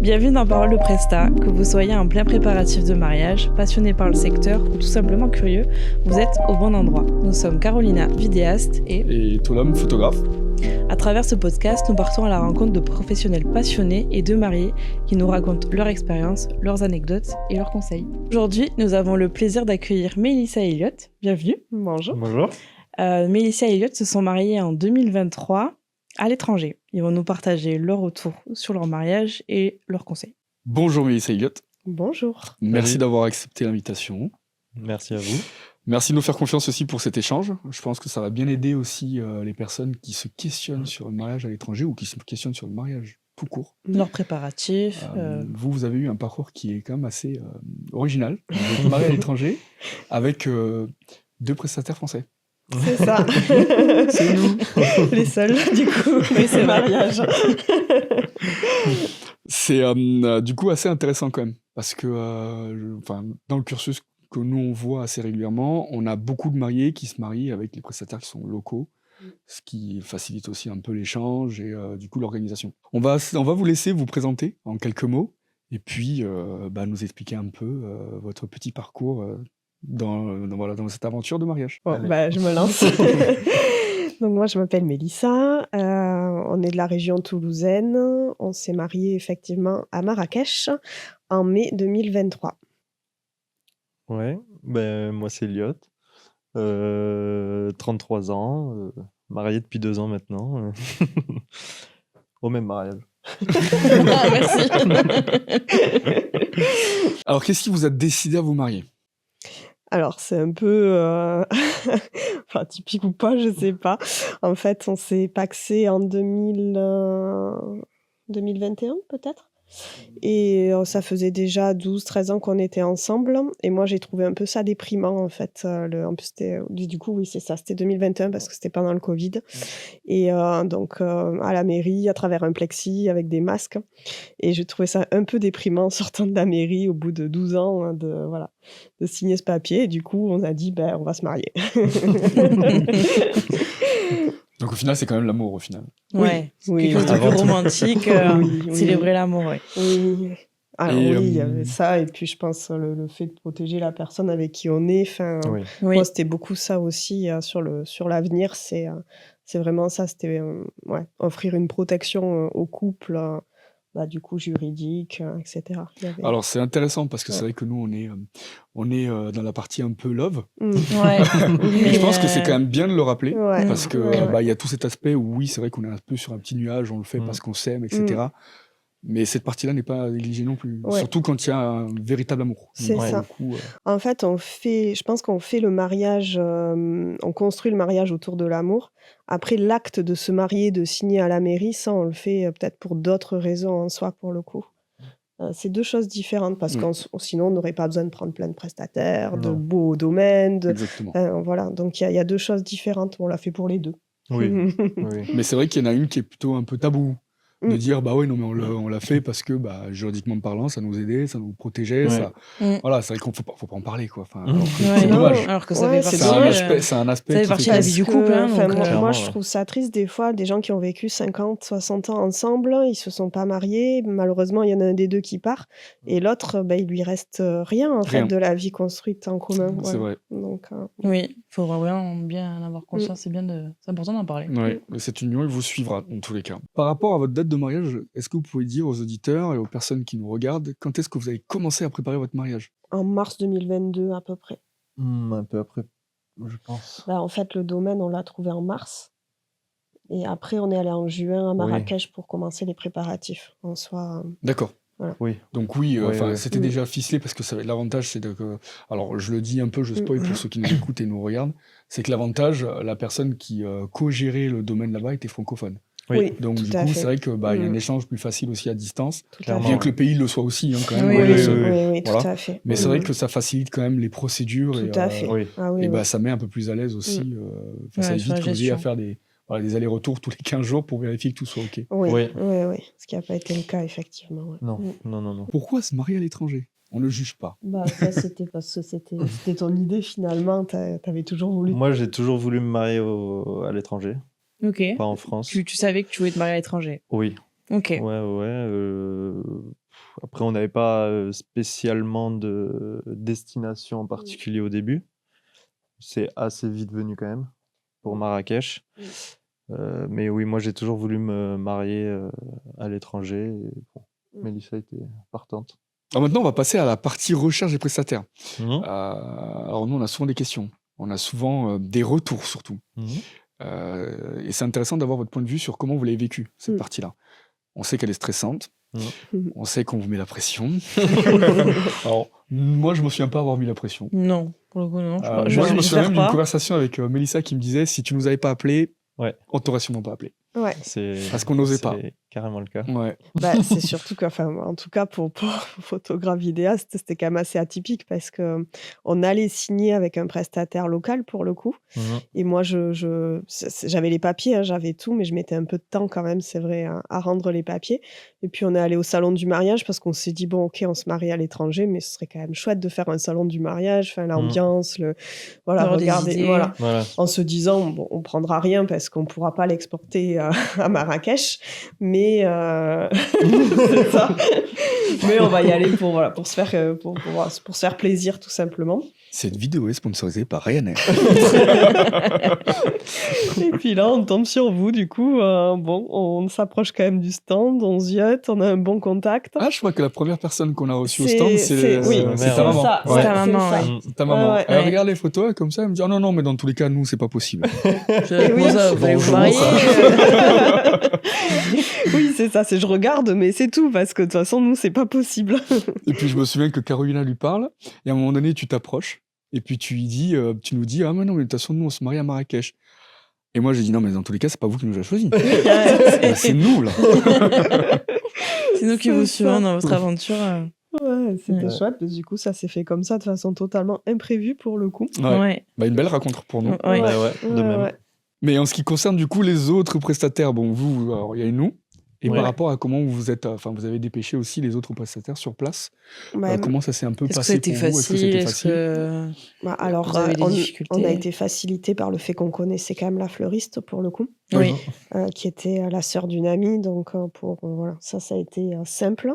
Bienvenue dans Parole de Presta, que vous soyez en plein préparatif de mariage, passionné par le secteur ou tout simplement curieux, vous êtes au bon endroit. Nous sommes Carolina, vidéaste et Tolam, photographe. À travers ce podcast, nous partons à la rencontre de professionnels passionnés et de mariés qui nous racontent leur expérience, leurs anecdotes et leurs conseils. Aujourd'hui, nous avons le plaisir d'accueillir Mélissa et Elliot. Bienvenue. Bonjour. Bonjour. Mélissa et Elliot se sont mariés en 2023 à l'étranger. Ils vont nous partager leur retour sur leur mariage et leurs conseils. Bonjour Mélissa et Elliot. Bonjour. Merci d'avoir accepté l'invitation. Merci à vous. Merci de nous faire confiance aussi pour cet échange. Je pense que ça va bien aider aussi les personnes qui se questionnent sur le mariage à l'étranger ou qui se questionnent sur le mariage tout court. Leurs préparatifs. Vous avez eu un parcours qui est quand même assez original. Vous êtes marié à l'étranger avec 2 prestataires français. C'est ça. C'est nous. Les seuls, du coup. Oui, c'est mariage. C'est du coup assez intéressant quand même. Parce que dans le cursus que nous on voit assez régulièrement, on a beaucoup de mariés qui se marient avec les prestataires qui sont locaux, ce qui facilite aussi un peu l'échange et du coup l'organisation. On va vous laisser vous présenter en quelques mots et puis nous expliquer un peu votre petit parcours dans cette aventure de mariage. Bon, je me lance. Donc moi je m'appelle Mélissa, on est de la région toulousaine, on s'est mariés effectivement à Marrakech en mai 2023. Ouais, moi c'est Elliot, 33 ans, marié depuis 2 ans maintenant, au même mariage. Merci. Alors qu'est-ce qui vous a décidé à vous marier ? Alors c'est un peu typique ou pas, je sais pas. En fait, on s'est pacsé en 2021 peut-être. Et ça faisait déjà 12-13 ans qu'on était ensemble. Et moi, j'ai trouvé un peu ça déprimant, en fait. En plus, du coup, oui, c'est ça. C'était 2021 parce que c'était pendant le Covid. Et donc, à la mairie, à travers un plexi, avec des masques. Et je trouvais ça un peu déprimant, sortant de la mairie, au bout de 12 ans, de signer ce papier. Et du coup, on a dit, on va se marier. Donc au final, c'est quand même l'amour, au final. Ouais, oui, quelque chose de plus romantique, célébrer l'amour, ouais. Oui. Alors il y avait ça, et puis je pense le fait de protéger la personne avec qui on est, moi c'était beaucoup ça aussi sur l'avenir, c'est vraiment ça, c'était offrir une protection au couple, du coup juridique, etc. Alors c'est intéressant parce que c'est vrai que nous on est dans la partie un peu love. Ouais. Mais je pense que c'est quand même bien de le rappeler parce que y a tout cet aspect où oui c'est vrai qu'on est un peu sur un petit nuage, on le fait parce qu'on s'aime, etc. Mais cette partie-là n'est pas négligée non plus, surtout quand il y a un véritable amour. C'est ça. Coup, en fait, je pense qu'on fait le mariage, on construit le mariage autour de l'amour. Après, l'acte de se marier, de signer à la mairie, ça, on le fait peut-être pour d'autres raisons en soi, pour le coup. C'est 2 choses différentes, parce que sinon, on n'aurait pas besoin de prendre plein de prestataires, de beaux domaines. Exactement. Voilà, donc il y a 2 choses différentes. On l'a fait pour les 2. Oui. Mais c'est vrai qu'il y en a une qui est plutôt un peu tabou. De dire mais on l'a fait parce que juridiquement parlant ça nous aidait, ça nous protégeait, ça voilà, c'est vrai qu'on faut pas en parler quoi, c'est dommage, alors que ça fait partie c'est un aspect ça fait partie de la vie du couple, moi je trouve ça triste des fois, des gens qui ont vécu 50-60 ans ensemble, ils se sont pas mariés, malheureusement il y en a un des 2 qui part et l'autre il lui reste rien fait de la vie construite en commun. C'est vrai. Donc oui, il faut vraiment bien en avoir conscience, c'est important d'en parler. Cette union elle vous suivra dans tous les cas. Par rapport à votre date de mariage, est-ce que vous pouvez dire aux auditeurs et aux personnes qui nous regardent quand est-ce que vous avez commencé à préparer votre mariage ? En mars 2022 à peu près. Un peu après, je pense. En fait, le domaine, on l'a trouvé en mars. Et après, on est allé en juin à Marrakech pour commencer les préparatifs. En soi. D'accord. Voilà. Oui. Donc c'était déjà ficelé parce que l'avantage, c'est que... Alors, je le dis un peu, je spoil pour ceux qui nous écoutent et nous regardent, c'est que l'avantage, la personne qui co-gérait le domaine là-bas était francophone. Oui, donc du coup, c'est vrai que y a un échange plus facile aussi à distance, Clairement, bien que le pays le soit aussi quand même. Oui, tout à fait. Mais c'est vrai que ça facilite quand même les procédures tout à fait. Ça met un peu plus à l'aise aussi. Ça évite que vous ayez à faire des allers-retours tous les 15 jours pour vérifier que tout soit OK. Oui. Ce qui n'a pas été le cas, effectivement. Non. Pourquoi se marier à l'étranger ? On ne juge pas. Ça, c'était parce que c'était ton idée finalement. T'avais toujours voulu. Moi, j'ai toujours voulu me marier à l'étranger. Ok. Pas en France. Tu savais que tu voulais te marier à l'étranger ? Oui. Ok. Ouais. Après, on n'avait pas spécialement de destination en particulier au début. C'est assez vite venu quand même pour Marrakech. Mais oui, moi j'ai toujours voulu me marier à l'étranger. Et bon, Mélissa était partante. Alors maintenant, on va passer à la partie recherche des prestataires. Mhm. Alors nous, on a souvent des questions. On a souvent des retours surtout. Et c'est intéressant d'avoir votre point de vue sur comment vous l'avez vécu, cette partie-là. On sait qu'elle est stressante. On sait qu'on vous met la pression. Alors, moi, je me souviens pas avoir mis la pression. Non, pour le coup, non. Moi, je me souviens même d'une conversation avec Mélissa qui me disait si tu nous avais pas appelé, on t'aurait sûrement pas appelé. Ouais. Parce qu'on n'osait pas. C'est carrément le cas. Ouais. Bah, c'est surtout que, enfin, en tout cas, pour photographe vidéaste, c'était quand même assez atypique parce que on allait signer avec un prestataire local pour le coup. Et moi, j'avais les papiers, hein, j'avais tout, mais je mettais un peu de temps quand même, c'est vrai, à rendre les papiers. Et puis, on est allé au salon du mariage parce qu'on s'est dit, bon, ok, on se marie à l'étranger, mais ce serait quand même chouette de faire un salon du mariage, enfin, l'ambiance, voilà, regarder, voilà. En se disant, bon, on prendra rien parce qu'on pourra pas l'exporter à Marrakech, mais c'est ça. Mais on va y aller pour se faire plaisir tout simplement. Cette vidéo est sponsorisée par Ryanair. Et puis là, on tombe sur vous, du coup, bon, on s'approche quand même du stand, on ziote, on a un bon contact. Ah, je crois que la première personne qu'on a reçue au stand, c'est ta maman. C'est ta maman, C'est ta maman. Elle regarde les photos, comme ça, elle me dit, oh non, mais dans tous les cas, nous, c'est pas possible. Vous allez vous marier. Oui, c'est ça, je regarde, mais c'est tout, parce que de toute façon, nous, c'est pas possible. Et puis, je me souviens que Carolina lui parle, et à un moment donné, tu t'approches, et puis tu nous dis, ah, mais non, mais de toute façon, nous, on se marie à Marrakech. Et moi, j'ai dit, non, mais dans tous les cas, c'est pas vous qui nous avez choisi. C'est nous, là. C'est nous qui vous suivons dans votre aventure. Ouais, c'était chouette, mais du coup, ça s'est fait comme ça, de façon totalement imprévue, pour le coup. Ouais. Bah, une belle rencontre pour nous. De même. Mais en ce qui concerne, du coup, les autres prestataires, bon, vous, alors, il y a nous. Et par rapport à comment vous êtes, enfin, vous avez dépêché aussi les autres prestataires sur place. Comment ça s'est un peu passé pour vous? Est-ce que c'était facile? Alors, vous avez des difficultés? On a été facilité par le fait qu'on connaissait quand même la fleuriste pour le coup, qui était la sœur d'une amie. Donc, voilà, ça a été simple.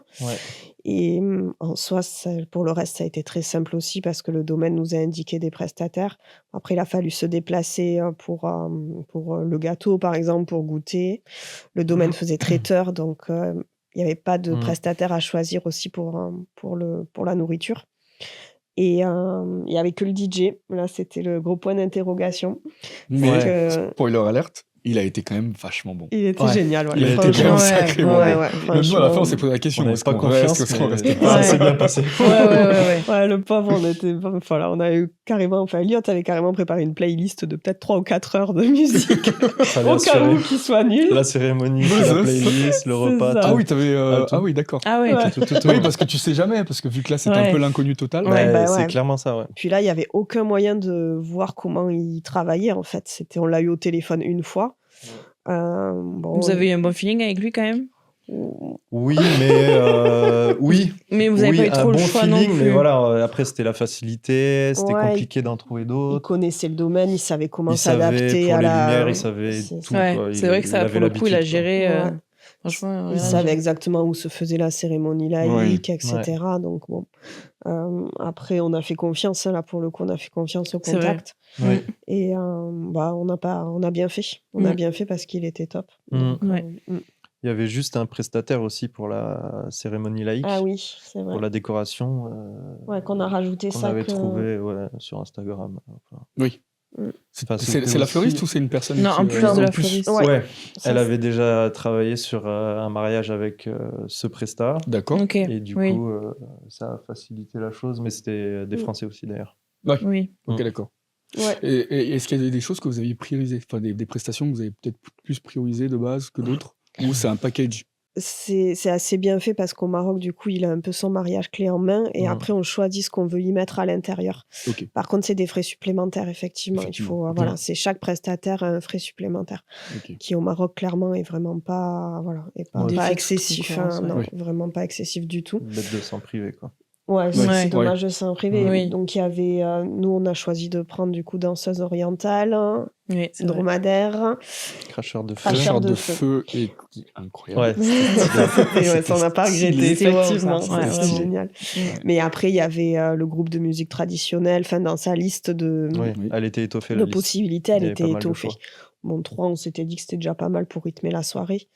Et en soi, pour le reste, ça a été très simple aussi parce que le domaine nous a indiqué des prestataires. Après, il a fallu se déplacer pour le gâteau, par exemple, pour goûter. Le domaine faisait traiteur, donc il n'y avait pas de prestataire à choisir aussi pour la nourriture. Et il n'y avait que le DJ. Là, c'était le gros point d'interrogation. Mais, spoiler alerte, il a été quand même vachement bon. Il était génial. Il a été quand même sacrément bon. Même nous, à la fin, on s'est posé la question. On n'avait pas confiance, mais ça s'est bien passé. Ouais, le pauvre, on a eu carrément... Enfin, Elliot avait carrément préparé une playlist de peut-être 3 ou 4 heures de musique. Au cas où qu'il soit nul. La cérémonie, la playlist, le repas. Ah oui, t'avais... Ah oui, d'accord. Ah oui. Oui, parce que tu sais jamais, parce que vu que là, c'est un peu l'inconnu total. C'est clairement ça, ouais. Puis là, il n'y avait aucun moyen de voir comment il travaillait, en fait. On l'a eu au téléphone une fois. Vous avez eu un bon feeling avec lui quand même? Oui, mais oui. Mais vous n'avez pas eu trop le choix non plus. Mais voilà, après c'était la facilité, c'était compliqué d'en trouver d'autres. Il connaissait le domaine, il savait comment s'adapter à la lumière, il savait tout. C'est vrai que ça, pour le coup, il a géré. Franchement, il savait exactement où se faisait la cérémonie laïque, etc. Donc bon, après on a fait confiance. Là pour le coup, on a fait confiance au contact. Et on a bien fait. On a bien fait parce qu'il était top. Donc, il y avait juste un prestataire aussi pour la cérémonie laïque. Ah oui, c'est vrai. Pour la décoration. Qu'on a rajouté qu'on avait trouvé sur Instagram. Oui. C'est la fleuriste ou c'est une personne Non, en plus de la fleuriste. Elle avait déjà travaillé sur un mariage avec ce prestat. D'accord. Et du coup, ça a facilité la chose, mais c'était des Français aussi d'ailleurs. Oui. Ok, d'accord. Et est-ce qu'il y a des choses que vous aviez priorisées, enfin des prestations que vous avez peut-être plus priorisées de base que d'autres, ou c'est un package? C'est assez bien fait parce qu'au Maroc, du coup, il a un peu son mariage clé en main et après, on choisit ce qu'on veut y mettre à l'intérieur. Par contre, c'est des frais supplémentaires, effectivement. Il faut, c'est chaque prestataire a un frais supplémentaire qui, au Maroc, clairement, est vraiment pas excessif. Non, vraiment pas excessif du tout. Bête de s'en priver, quoi. Ouais, Ouais. c'est dommage, c'est un privé. Oui. Donc, il y avait... nous, on a choisi de prendre, du coup, danseuse orientale, Oui, c'est vrai. dromadaire. Cracheur de feu. Cracheur Cracheur de de feu. feu est incroyable. Ouais, Ça, on n'a pas regretté, C'était wow, ça. effectivement. Ouais, C'était vraiment. génial. Mm. Mais après, il y avait le groupe de musique traditionnelle. Enfin, dans sa liste de ouais, Oui. elle était étoffée, la de liste. possibilités, Il elle y avait était pas mal de étoffée. choix. Bon, 3, on s'était dit que c'était déjà pas mal pour rythmer la soirée.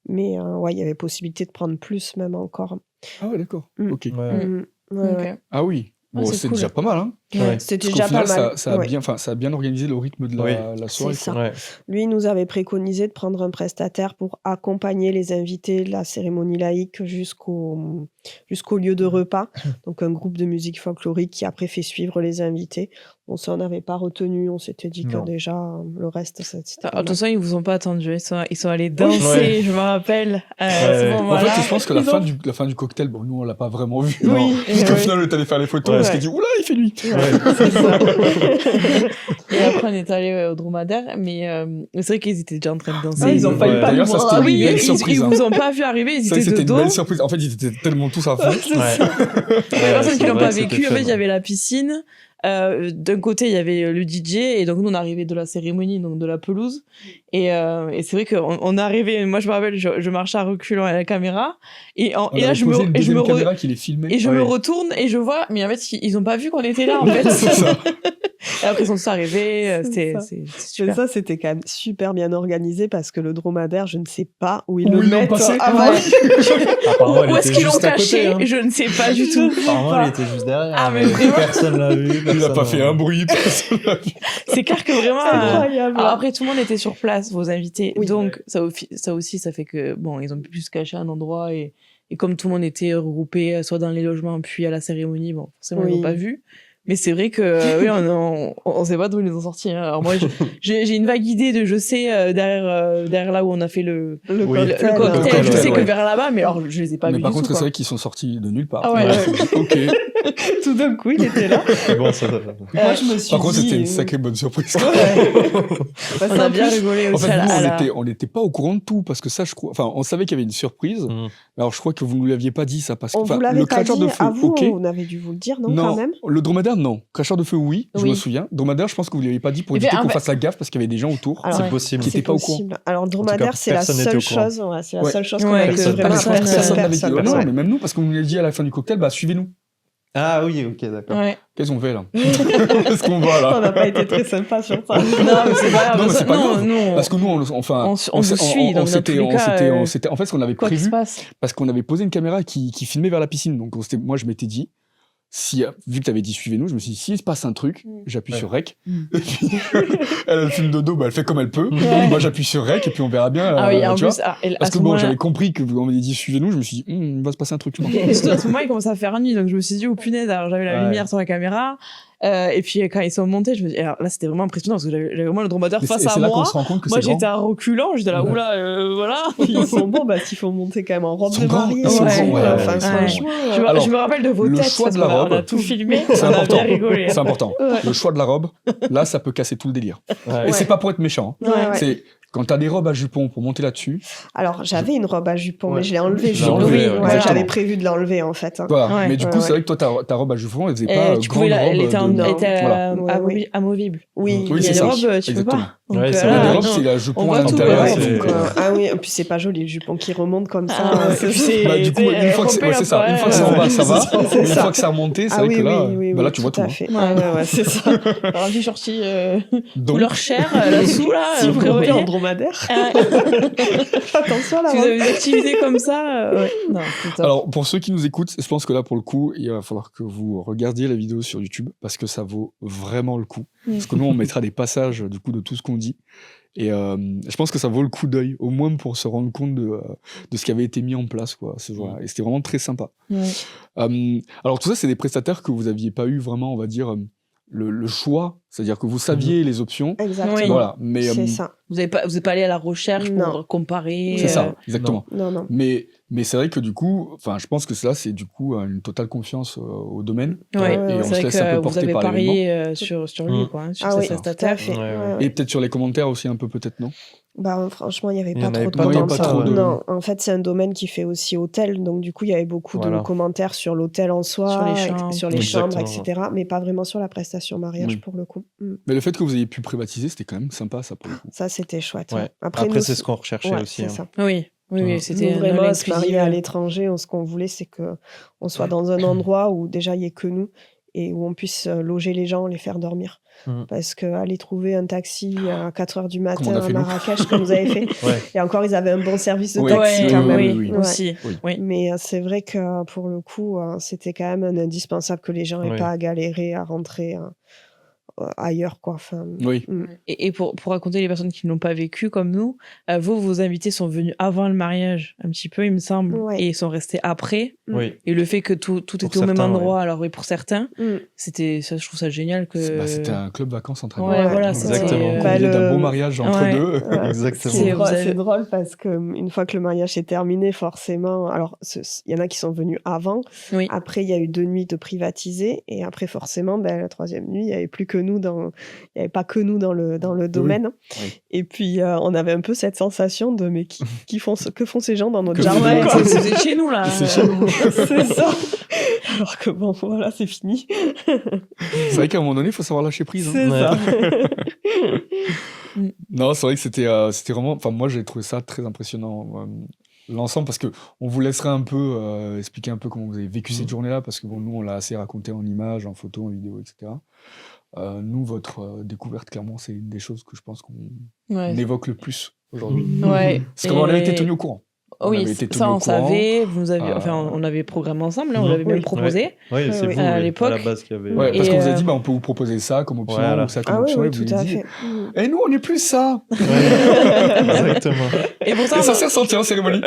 Mais ouais, il y avait possibilité de prendre plus, même encore. Ah ouais, d'accord. Mm. Ok. Ouais. Ouais, Ok. ouais. Ah oui. Bon, c'est c'est cool. déjà pas mal, hein. Ouais. C'était Parce qu'au déjà final, pas mal. ça a Ouais. bien, ça a bien organisé le rythme de la soirée. C'est quoi. ça. Ouais. Lui, il nous avait préconisé de prendre un prestataire pour accompagner les invités de la cérémonie laïque jusqu'au lieu de repas. Donc, un groupe de musique folklorique qui après fait suivre les invités. Bon, ça, on n'avait pas retenu. On s'était dit que Non. déjà, le reste, c'était De pas toute mal. façon, ils vous ont pas attendu. Ils sont allés danser, Ouais. je me rappelle. À Ouais. ce En En moment-là. fait, je pense que la Ils ont- fin du cocktail, bon, nous, on l'a pas vraiment vu. Oui, Non. Parce qu'au ouais. final, on est allé faire les photos, Ouais. on s'est dit, oula, il fait nuit. Ouais, c'est ça. Et après, on est allé au dromadaire. Mais c'est vrai qu'ils étaient déjà en train de danser. Ah, ils ont failli Ouais. pas D'ailleurs, nous ça, voir c'était Ah une oui, belle ils surprise. hein. vous ont pas vu arriver. Ils Ça, étaient de c'était une dos. belle surprise. En fait, ils étaient tellement tous à fond. C'est Ouais. ça. Pour les personnes qui c'est l'ont vrai pas que c'était vécu, en fun, fait, il y ouais. avait la piscine. D'un côté, il y avait le DJ, et donc nous, on arrivait de la cérémonie, donc de la pelouse. Et c'est vrai qu'on est arrivé, moi je me rappelle, je marchais à reculons à la caméra, et On là, avait je posé une me deuxième caméra qui les filmait. et je Ah me oui. retourne, et je vois, mais en fait, ils ont pas vu qu'on était là, en fait. C'est ça. Et après, ils sont tous arrivés, C'est ça. c'est Mais super. ça, c'était quand même super bien organisé parce que le dromadaire, je ne sais pas où ils Où le ils l'ont mettent passé. avant. Ouais. Apparemment, elle Où est-ce était qu'ils l'ont juste à côté. caché? Hein. Je ne sais pas du tout. Apparemment, elle était juste derrière. Ah, mais vraiment. Personne l'a vu. Il a personne pas fait un bruit. Personne l'a vu. C'est clair que vraiment. C'est incroyable. Alors après, tout le monde était sur place, vos invités. Oui. Donc, ça aussi, ça fait que, bon, ils ont pu se cacher à un endroit. Et comme tout le monde était regroupé, soit dans les logements, puis à la cérémonie, bon, forcément, ils Oui. n'ont pas vu. Mais c'est vrai que, oui, on sait pas d'où ils les ont sortis. Hein. Alors moi, j'ai une vague idée de, je sais, derrière là où on a fait le Le Oui. cocktail, Le cocktail, je sais ouais. que vers là-bas, mais alors, je les ai pas Mais vus par du contre, tout, c'est quoi. vrai qu'ils sont sortis de nulle part. Ah ouais, On ouais. s'est dit, ok. Tout d'un coup, il était là. C'est bon, ça. Moi, je me suis Par contre, dit... c'était une sacrée bonne surprise. Bah, On c'est a en bien plus- rigolé En aussi fait, à nous, la... on n'était pas au courant de tout parce que ça, je crois. Enfin, on savait qu'il y avait une surprise. Mhm. Alors, je crois que vous ne nous l'aviez pas dit ça parce que On enfin, vous l'avait le pas cracheur dit de feu, à vous, ok. on avait dû vous le dire, non, quand même. Le dromadaire, non. Cracheur de feu, oui, je Oui. me souviens. Dromadaire, je pense que vous ne l'avez pas dit pour Et éviter puis, qu'on en fait- fasse la gaffe parce qu'il y avait des gens autour. Alors, C'est ouais. possible. Qui C'est n'étaient pas au courant. possible. Alors, le dromadaire, c'est la personne n'était seule au courant. chose. Ouais, c'est la Ouais. seule chose qu'on Ouais, avait que dit vraiment. personne- Personne n'avait dit. personne, Non, ouais. mais même nous, parce qu'on nous l'a dit à la fin du cocktail, bah suivez-nous. Ah oui, ok, d'accord. Ouais. Qu'est-ce qu'on fait là Qu'est-ce qu'on va là On n'a pas été très sympa sur ça. Non, mais c'est pas grave. Non, mais c'est pas grave. Nous, Parce que nous, on vous suit, donc dans tous les cas, s'était- en fait, ce qu'on avait quoi qu'il se prévu, passe. parce qu'on avait posé une caméra qui filmait vers la piscine. Donc, moi, je m'étais dit, vu que tu avais dit suivez-nous, je me suis dit, s'il se passe un truc, j'appuie Ouais. sur rec. Mm. Et puis, elle filme de dos, bah, elle fait comme elle peut. Ouais. Moi, j'appuie sur rec et puis on verra bien. Ah oui, en tu vois. plus, et à Parce ce que bon, moment-là- j'avais compris que vous m'avez dit suivez-nous, je me suis dit, il va se passer un truc, je pense. Et surtout, à ce moment, il commençait à faire nuit, donc je me suis dit, oh punaise, alors j'avais la Ouais. lumière sur la caméra, et puis quand ils sont montés, je me dis, alors là c'était vraiment impressionnant parce que j'avais vraiment le dromadaire Et face c'est à là qu'on moi. se rend compte que Moi c'est grand. j'étais à reculant, j'étais là, Ouais. oula, voilà. Puis ils sont bons parce qu'il faut monter quand même en robe Ils sont de grands, mariée. ils sont Ouais, grands, ouais, enfin, ouais. franchement. Alors, Je me rappelle de vos le têtes, choix parce de la qu'on a- on a robe, tout filmé, C'est on a important. bien rigolé. C'est important. Ouais. Le choix de la robe, là, ça peut casser tout le délire. Ouais. Et c'est pas pour être méchant. hein. Ouais, ouais. C'est quand t'as des robes à jupons pour monter là-dessus. Alors, j'avais une robe à jupon, Ouais. mais je l'ai enlevée. Je l'ai justement. enlevée, Oui, ouais, ouais, exactement. j'avais prévu de l'enlever en fait. Voilà. Ouais. Mais du coup, Ouais, c'est vrai que toi, ta robe à jupons, elle faisait Et pas tu grande pouvais robe. elle était, de- elle était Voilà. Ouais, amovible. Oui, Oui, Il y c'est a des ça. robes, tu peux Exactement. pas. Donc, Ouais, c'est Il y a vrai, des là, robes, non. c'est la On jupon voit à tout, l'intérieur. ouais, donc, c'est- Ah oui, et puis c'est pas joli, le jupon qui remonte comme ça. Ah, ouais. c'est- Puis c'est- Bah, du coup, c'est- une fois que c'est romper ouais, c'est ça. la Une fois que c'est forêt, en bas, ça va. c'est Une ça. fois que c'est remonté, c'est Ah vrai oui, que là, oui, bah là, tu vois tout. à hein. fait. Ouais. Ouais, c'est ça. Alors, j'ai sorti Donc, couleur chair là-dessous, là, Si vous montez prévoyez. en dromadaire, attention à la Si vous robe. avez des activités comme ça, ouais. Non, c'est top. alors, pour ceux qui nous écoutent, je pense que là, pour le coup, il va falloir que vous regardiez la vidéo sur YouTube parce que ça vaut vraiment le coup. Parce que nous, on mettra des passages du coup de tout ce qu'on dit. Et je pense que ça vaut le coup d'œil, au moins pour se rendre compte de ce qui avait été mis en place, quoi, ce jour-là. Et c'était vraiment très sympa. Ouais. Alors tout ça, c'est des prestataires que vous aviez pas eu vraiment, on va dire, le choix C'est-à-dire que vous saviez les options. Exactement. Oui. Voilà, mais C'est ça. Vous n'êtes pas allé à la recherche Non. pour comparer. c'est ça, exactement. Non. Mais c'est vrai que du coup, enfin, je pense que cela, c'est du coup une totale confiance au domaine. Ouais, Et on c'est se vrai laisse un peu que vous porter avez par parié sur lui, quoi, sur Ah ses oui, tout à prestataires. fait. Ouais. Et peut-être sur les commentaires aussi un peu, peut-être, non? Bah, franchement, il n'y avait Il y pas en trop avait de pas tant que commentaires. ça, ouais. Non, en fait, c'est un domaine qui fait aussi hôtel, donc du coup, il y avait beaucoup de Voilà. commentaires sur l'hôtel en soi, Sur les chambres. sur les chambres, Exactement. etc., mais pas vraiment sur la prestation mariage Oui. pour le coup. Mais le fait que vous ayez pu privatiser, c'était quand même sympa, ça, pour le coup. Ça, c'était chouette. Ouais. Ouais. Après, nous, c'est ce qu'on recherchait ouais, aussi. c'est hein. ça. Oui, Mm. c'était Nous, vraiment, all à se marier à inclusive. l'étranger, ce qu'on voulait, c'est qu'on soit dans un endroit où déjà il n'y ait que nous et où on puisse loger les gens, les faire dormir. Mm. Parce qu'aller trouver un taxi à 4h du Comme on matin a à fait nous. Marrakech, comme vous avez fait, Ouais. et encore, ils avaient un bon service de Oui. taxi Ouais, quand même. oui. Ouais. aussi. Oui. Oui. Mais c'est vrai que pour le coup, c'était quand même un indispensable que les gens n'aient Oui. pas à galérer à rentrer ailleurs, quoi. Enfin, Oui. Et pour raconter les personnes qui ne l'ont pas vécu comme nous, vos invités sont venus avant le mariage, un petit peu, il me semble, Ouais. et ils sont restés après. Oui. Et le fait que tout était au même certains, endroit, alors oui, pour certains, Mm. je trouve ça génial que. C'était un club vacances entre amis. Ouais, Ouais, voilà, exactement. c'était. Bah, L'idée d'un beau le- mariage entre Ouais. deux. Ouais. Exactement. C'est- vous avez- C'est drôle parce que une fois que le mariage est terminé, forcément, alors il y en a qui sont venus avant. Oui. Après, il y a eu 2 nuits de privatisés et après, forcément, la 3e nuit, il n'y avait plus que nous il y avait pas que nous dans le domaine. Oui. Et puis, on avait un peu cette sensation de mais que font ces gens dans notre Que jardin, Ouais, quoi. c'est chez nous là. C'est chez nous. C'est ça. Alors que bon, voilà, c'est fini. C'est vrai qu'à un moment donné, il faut savoir lâcher prise. hein. C'est ça. Non, c'est vrai que c'était vraiment. Enfin, moi, j'ai trouvé ça très impressionnant. L'ensemble, parce que on vous laissera un peu expliquer un peu comment vous avez vécu cette journée-là, parce que bon, nous, on l'a assez raconté en images, en photos, en vidéo, etc. Nous, votre découverte, clairement, c'est une des choses que je pense qu'on Ouais. évoque le plus aujourd'hui. Ouais. Parce qu'on avait Et- été tenu au courant. On Oui, avait été ça tenus on au courant. savait. Vous avez, Euh, enfin, on avait programmé ensemble, hein, on Mhm. l'avait même Oui. proposé. Oui, Oui, c'est oui. vous, À oui, l'époque. à la base, qui avait. Ouais, parce Et, qu'on vous a dit, bah, on peut vous proposer ça comme option, Voilà. ou ça comme Ah oui, option, oui, et vous tout avez à dit, fait. Mm. et nous, on n'est plus ça. Exactement. Et pour ça, Et ça s'est ressenti en cérémonie.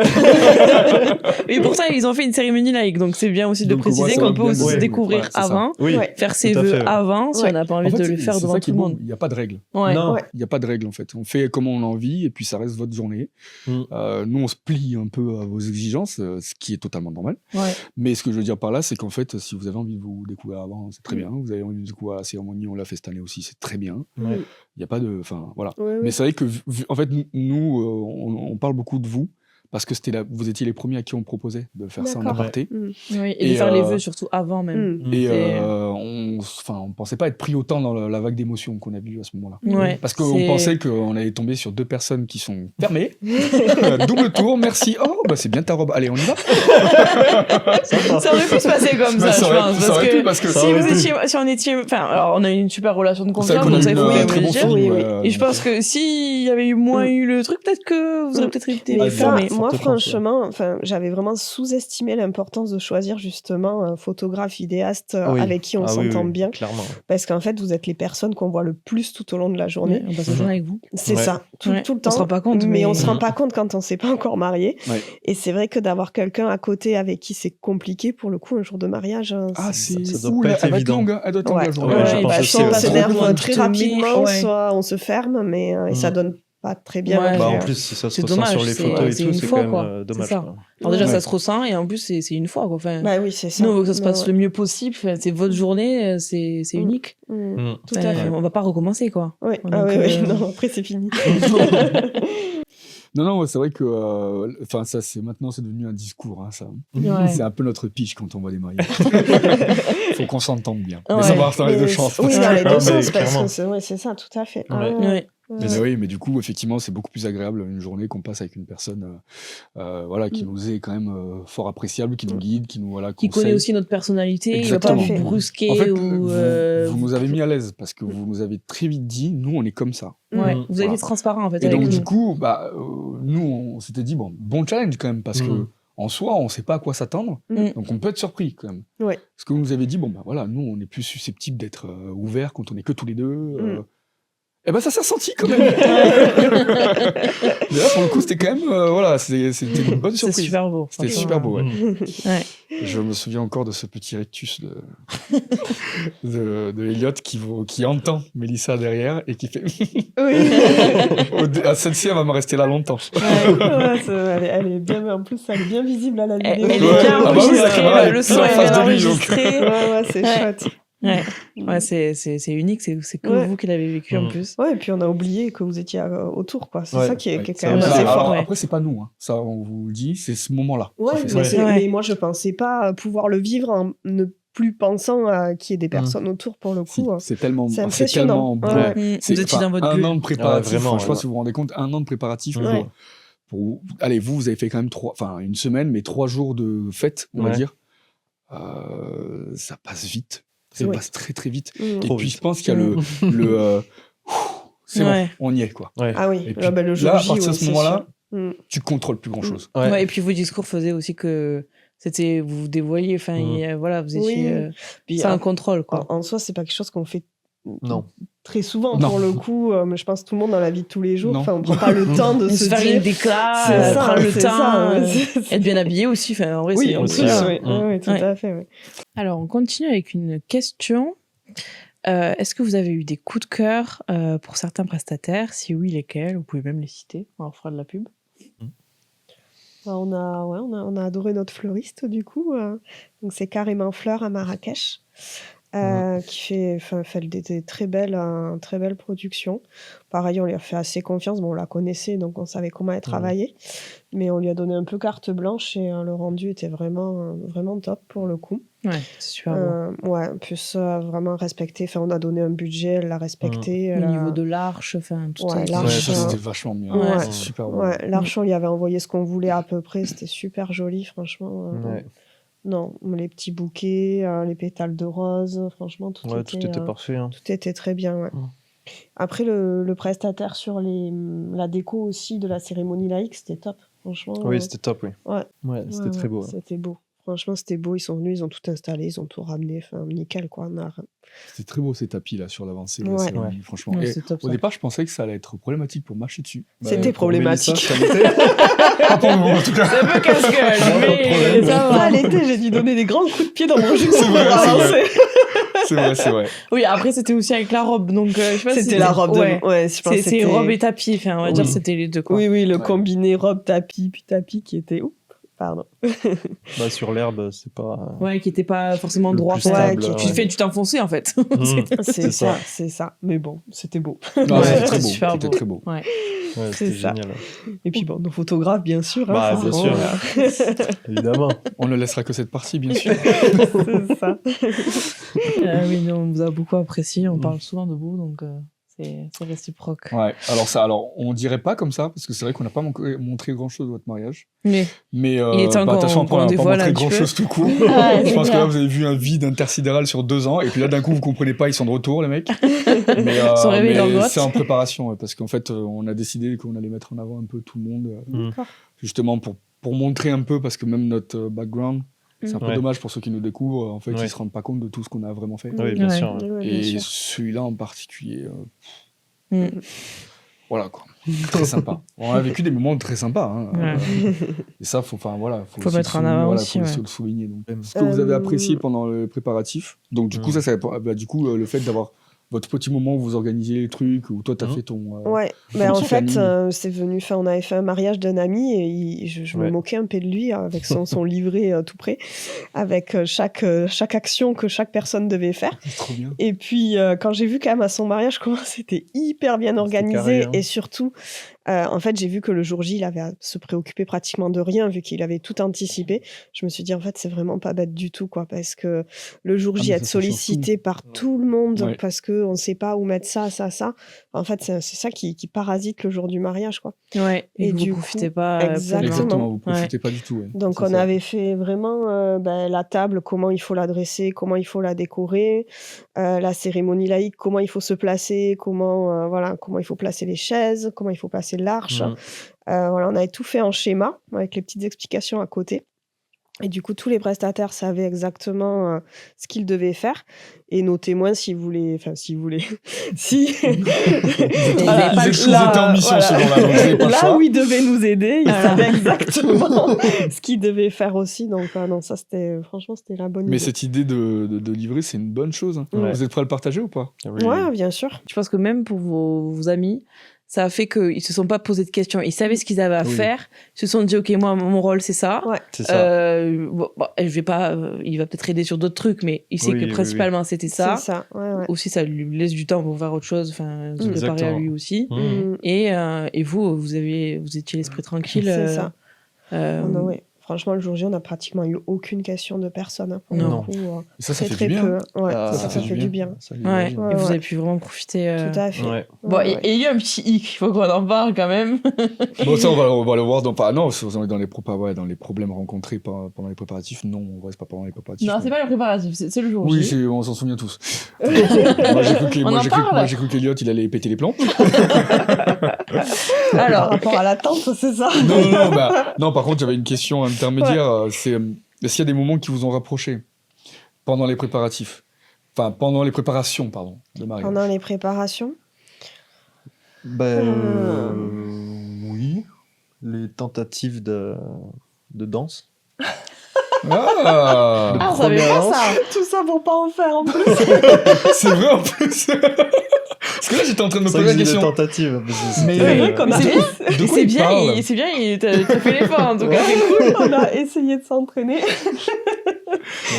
et pour ça, ils ont fait une cérémonie laïque. Donc c'est bien aussi de Donc, préciser moi, ça qu'on va peut bien aussi de- se oui, découvrir voilà, c'est ça. avant, Oui. Ouais. faire ses Tout à vœux fait, ouais. avant, si Ouais. on n'a pas En envie fait, de le faire c'est devant ça tout qui est le beau. monde. Il n'y a pas de règle. Ouais. Non. Ouais. Il n'y a pas de règle, en fait. On fait comme on a envie, et puis ça reste votre journée. Mm. Nous, on se plie un peu à vos exigences, ce qui est totalement normal. Ouais. Mais ce que je veux dire par là, c'est qu'en fait, si vous avez envie de vous découvrir avant, c'est très bien. Vous avez envie de découvrir la cérémonie, on l'a fait cette année aussi, c'est très bien. Ouais. Il n'y a pas de... Enfin, voilà. Oui, oui. Mais c'est vrai que, en fait, nous, on parle beaucoup de vous, parce que vous étiez les premiers à qui on proposait de faire ça en D'accord. aparté. Mm. Oui, et de Et, faire les vœux surtout avant même. Mm. Et C'est- on pensait pas être pris autant dans la vague d'émotions qu'on a vue à ce moment-là. Ouais. Parce qu'on C'est- pensait qu'on allait tomber sur 2 personnes qui sont fermées. Double tour, merci. Oh, bah c'est bien ta robe. Allez, on y va. Ça aurait pu se passer comme ça, Mais ça je aurait- pense. ça Parce aurait que, pu, parce que- Ça si, aurait vous pu. étiez, si on était. Enfin, alors on a eu une super relation de C'est vrai confiance, qu'on a donc ça, eu il faut un quand même très le bon dire. feeling. Oui, Et je pense que s'il y avait eu moins eu le truc, peut-être que vous aurez peut-être été Mais ça, fermé. moi, Forte chance, franchement, enfin, j'avais vraiment sous-estimé l'importance de choisir justement un photographe idéaste Oui. avec qui on Ah oui, s'entend oui, bien. Clairement. Parce qu'en fait, vous êtes les personnes qu'on voit le plus tout au long de la journée. On passe la journée avec vous. C'est Ouais. ça, tout Ouais. le On temps. se rend pas compte, mais mais- on se rend Mhm. pas compte quand on s'est pas encore marié. Ouais. Et c'est vrai que d'avoir quelqu'un à côté avec qui c'est compliqué, pour le coup, un jour de mariage, hein, Ah, c'est- c'est... ça doit Ouh, pas là, être elle va être évident. longue, hein. Elle doit être longue Ouais. la journée. Ouais, je Ouais, pense bah, aussi, soit on ouais. s'énerve Beaucoup de très te met- rapidement, ouais. soit on se ferme, mais et ça Mm. donne pas très bien. Ouais. après, Bah, en hein. plus, si ça se C'est ressent dommage, sur les c'est- photos et c'est tout, une c'est fois, quand même quoi. dommage. C'est ça. quoi. Alors déjà, Ouais. ça se ressent, et en plus, c'est une fois, quoi. Enfin, Bah oui, c'est ça. nous, on veut que ça se passe Ouais. le mieux possible. Enfin, c'est votre journée, c'est Mm. unique. Mm. Mm. Tout Enfin, à fait. On va pas recommencer, quoi. Ouais. Donc, Ah oui, non, après c'est fini. Non, ouais, c'est vrai que... Enfin, ça, maintenant, c'est devenu un discours, hein, ça. Ouais. C'est un peu notre pitch quand on voit des mariés. Faut qu'on s'entende bien. Ouais. Mais ça va dans les Mais deux chances. Oui, parce dans que- les Ah, deux mais sens, parce clairement. que c'est ça, tout à fait. Ah, Ouais. Ouais. Mais oui, mais du coup, effectivement, c'est beaucoup plus agréable une journée qu'on passe avec une personne voilà, qui nous est quand même fort appréciable, qui nous guide, qui nous voilà, Qui connaît conseille. aussi notre personnalité, il va pas Exactement. vous brusquer En fait, ou. vous nous avez mis à l'aise parce que vous nous avez très vite dit, nous, on est comme ça. Ouais, Mm. vous avez Voilà. été transparent en fait Et avec donc, nous. du coup, nous, on s'était dit, bon challenge quand même, parce que en soi, on sait pas à quoi s'attendre, Mm. donc on peut être surpris quand même. Ouais. Parce que vous nous avez dit, bon, bah voilà, nous, on est plus susceptible d'être ouverts quand on est que tous les deux. Eh ben ça s'est ressenti quand même. Mais là, pour le coup, c'était quand même, voilà, c'était une bonne C'est surprise. super beau. C'était franchement. super beau, ouais. Ouais. Je me souviens encore de ce petit rictus de Elliot qui entend Mélissa derrière et qui fait. Celle-ci, elle va me rester là longtemps. Ouais, elle est bien, en plus, elle est bien visible à la Elle vidéo. est bien Ah bah oui, la enregistrée, caméra, elle est le pile son en est face bien de lui, donc. enregistré. Ouais, c'est Ouais. chouette. Ouais, c'est unique, c'est que Ouais. vous qui l'avez vécu en plus. Ouais, et puis on a oublié que vous étiez autour, quoi. C'est Ouais. ça qui est Ouais, quand ça, même ouais, assez c'est fort. fort. Ouais. Après, c'est pas nous, hein. Ça, on vous le dit, c'est ce moment-là. qui Ouais, fait ça. mais, Ouais. Ouais. mais moi, je pensais pas pouvoir le vivre en ne plus pensant qu'il y ait des personnes autour, pour le Si, coup. c'est tellement, C'est c'est impressionnant. tellement beau. Ouais. C'est Vous étiez dans votre un bulle. an de préparatif. Ouais, vraiment, je sais pas ouais. si vous vous rendez compte, un an de préparatif Ouais. pour. Allez, vous avez fait quand même une semaine, mais 3 jours de fête, on va Ouais. dire. Ça passe vite. Ça Ouais. passe très très vite. Mm. Et Trop puis vite. je pense qu'il y a c'est Ouais. bon, on y est quoi. Ouais. Ah oui, Et puis le jour là, à J, partir de oui, ce c'est moment-là, sûr. Mm. tu contrôles plus grand chose. Ouais. Ouais, et puis vos discours faisaient aussi que vous vous dévoiliez, enfin, voilà, vous étiez Oui. Puis, c'est un contrôle, quoi. en soi, c'est pas quelque chose qu'on fait Non. très souvent, Non. pour le coup. Mais je pense que tout le monde dans la vie de tous les jours, Non. enfin, on prend pas le temps de se Se faire dire... une déclat, C'est ça, prendre le c'est temps, ça, ouais, c'est- être bien habillé aussi, enfin, en vrai, Oui, c'est en aussi, plus, ouais. oui, oui, tout Ouais. à fait. Oui. Alors, on continue avec une question. Est-ce que vous avez eu des coups de cœur pour certains prestataires? Si oui, lesquels? Vous pouvez même les citer. On leur fera de la pub. On a adoré notre fleuriste, du coup. Donc, c'est Carrément Fleur à Marrakech, qui fait des très belles productions. Pareil, on lui a fait assez confiance. Bon, on la connaissait, donc on savait comment elle travaillait. Mais on lui a donné un peu carte blanche et le rendu était vraiment, vraiment top pour le coup. Ouais, c'est super beau. Ouais, en plus, vraiment respecté. Enfin, on a donné un budget, elle l'a respecté. Au niveau de l'arche, enfin, tout Ouais, est... l'arche, ça, c'était vachement mieux. ouais. C'est super beau. Ouais, l'arche, on lui avait envoyé ce qu'on voulait à peu près. C'était super joli, franchement. Ouais. Non, les petits bouquets, les pétales de rose, franchement, tout était parfait. Hein. tout était très bien. Ouais. Après, le prestataire sur la déco aussi de la cérémonie laïque, c'était top. Franchement. Oui, c'était top, oui. Ouais, C'était très beau. Ouais. C'était beau. Franchement, c'était beau. Ils sont venus, ils ont tout installé, ils ont tout ramené. Enfin, nickel, quoi. C'était très beau ces tapis là sur l'avancée. Ouais. Cérémonie, franchement. Ouais, Et c'est top, au ça. départ, je pensais que ça allait être problématique pour marcher dessus. C'était pour problématique. Mélissa, ça l'était. Pas pour nous, en tout cas. C'est un peu casse-gueule, Pas de mais problème. ça va. À l'été, j'ai dû donner des grands coups de pied dans mon jus C'est pour vrai, c'est avancer. C'est vrai. Oui, après, c'était aussi avec la robe, donc je sais pas si C'était la robe ouais. de... Ouais, je pense que C'est c'était... robe et tapis, enfin, on va dire Oui. c'était les deux, quoi. Oui, le Ouais. combiné robe, tapis, puis tapis qui était... Oups, pardon. Bah, sur l'herbe, c'est pas. Ouais, qui était pas forcément Le droit. plus enfin, stable, tu t'enfonçais, en fait. C'est ça. c'est ça. Mais bon, c'était beau. Non, Ouais, c'était très c'est beau. super C'était beau. très beau. Ouais. Ouais, C'est c'était ça. génial. Et puis bon, nos photographes, bien sûr. Bah, bien sûr. forcément. Évidemment. On ne laissera que cette partie, bien sûr. C'est ça. Oui, nous, on vous a beaucoup apprécié, on parle souvent de vous, donc c'est réciproque. Ouais. Alors on dirait pas comme ça parce que c'est vrai qu'on n'a pas montré grand chose de votre mariage. Mais Mais Il est temps attention, qu'on on n'a pas dévoile montré un petit grand peu. chose tout court. Ah, Je c'est pense que clair. là vous avez vu un vide intersidéral sur 2 ans et puis là d'un coup vous comprenez pas, ils sont de retour les mecs. Mais, sont réveillés dans le grotte. c'est en préparation ouais, parce qu'en fait on a décidé qu'on allait mettre en avant un peu tout le monde D'accord. justement pour montrer un peu parce que même notre background c'est un peu Ouais. dommage pour ceux qui nous découvrent en fait Ouais. ils se rendent pas compte de tout ce qu'on a vraiment fait. Oui, bien Ouais. sûr. Ouais, bien Et sûr. celui-là en particulier Mm. voilà quoi. Très sympa. On a vécu des moments très sympas. Hein. Ouais. Et ça, faut Faut aussi mettre en le souligner, avant voilà, aussi, faut ouais. le souligner. Donc. Ce que vous avez apprécié pendant le préparatif, donc du coup, du coup, le fait d'avoir votre petit moment où vous organisez les trucs, où toi, tu as fait ton. Ouais, ton mais en petit fait, planning. c'est venu. Enfin, on avait fait un mariage d'un ami et je me Ouais. moquais un peu de lui avec son livret tout près, avec chaque action que chaque personne devait faire. C'est trop bien. Et puis, quand j'ai vu quand même à son mariage comment c'était hyper bien organisé carré, hein. et surtout, en fait, j'ai vu que le jour J, il avait à se préoccuper pratiquement de rien vu qu'il avait tout anticipé. Je me suis dit, en fait, c'est vraiment pas bête du tout, quoi, parce que le jour J, mais être ça change sollicité par tout le monde Ouais. parce qu'on ne sait pas où mettre ça. En fait, c'est ça qui parasite le jour du mariage, quoi. Ouais, et Et vous du profitez coup, pas exactement. Exactement, vous profitez pas du tout. Ouais. Donc, C'est on ça. avait fait vraiment la table, comment il faut la dresser, comment il faut la décorer, la cérémonie laïque, comment il faut se placer, comment il faut placer les chaises, comment il faut placer l'arche. Voilà, on avait tout fait en schéma, avec les petites explications à côté. Et du coup, tous les prestataires savaient exactement ce qu'ils devaient faire. Et nos témoins, s'ils voulaient... si... Voilà, Ils étaient en mission ce jour-là, donc ils n'avaient pas le Là choix. où ils devaient nous aider, ils savaient exactement ce qu'ils devaient faire aussi. Donc, non, ça, franchement, c'était la bonne Mais idée. cette idée de livrer, c'est une bonne chose. Hein. Ouais. Vous êtes prêts à le partager ou pas? Oui, Ouais, bien sûr. Je pense que même pour vos amis, ça a fait qu'ils se sont pas posé de questions. Ils savaient ce qu'ils avaient à Oui. faire. Ils se sont dit, OK, moi, mon rôle, c'est ça. Ouais. c'est ça. Bon, je vais pas, il va peut-être aider sur d'autres trucs, mais il sait Oui, que oui, principalement, c'était ça. C'est ça, ouais. Aussi, ça lui laisse du temps pour faire autre chose, enfin, se préparer à Exactement. lui aussi. Mmh. Et vous étiez l'esprit tranquille. C'est ça. euh, Ouais. Franchement, le jour J, on n'a pratiquement eu aucune question de personne. Hein, pour Non. le coup, Et ça très, fait très du bien. peu. hein. Ouais, Ah, ça fait du bien. Ça, Ouais. j'imagine. Ouais, Et vous ouais. avez pu vraiment profiter. Tout à fait. Ouais. Bon, Ouais. et il y a eu un petit hic, il faut qu'on en parle quand même. Bon, ça, on va le voir dans... non, dans les problèmes rencontrés pendant les préparatifs. Non, on reste pas pendant les préparatifs. Non, c'est pas le préparatif, c'est le jour Oui, J. on s'en souvient tous. Moi, j'ai cru qu'Eliott, il allait péter les plombs. Par Alors, rapport à l'attente, c'est ça. Non, par contre, j'avais une question intermédiaire. C'est est-ce qu'il y a des moments qui vous ont rapproché pendant les préparatifs? Enfin, pendant les préparations, pardon, de mariage. Pendant les préparations. Oui. Les tentatives de danse. Ah, on savait pas ça. Tout ça pour pas en faire en plus. c'est vrai en plus. Parce que là, j'étais en train de me C'est poser vrai la que j'ai des question. tentatives. parce que Mais c'était, C'est vrai qu'on a, De Et quoi c'est il bien, parle c'est bien, t'as fait l'effort en tout cas, c'est cool. on a essayé de s'entraîner.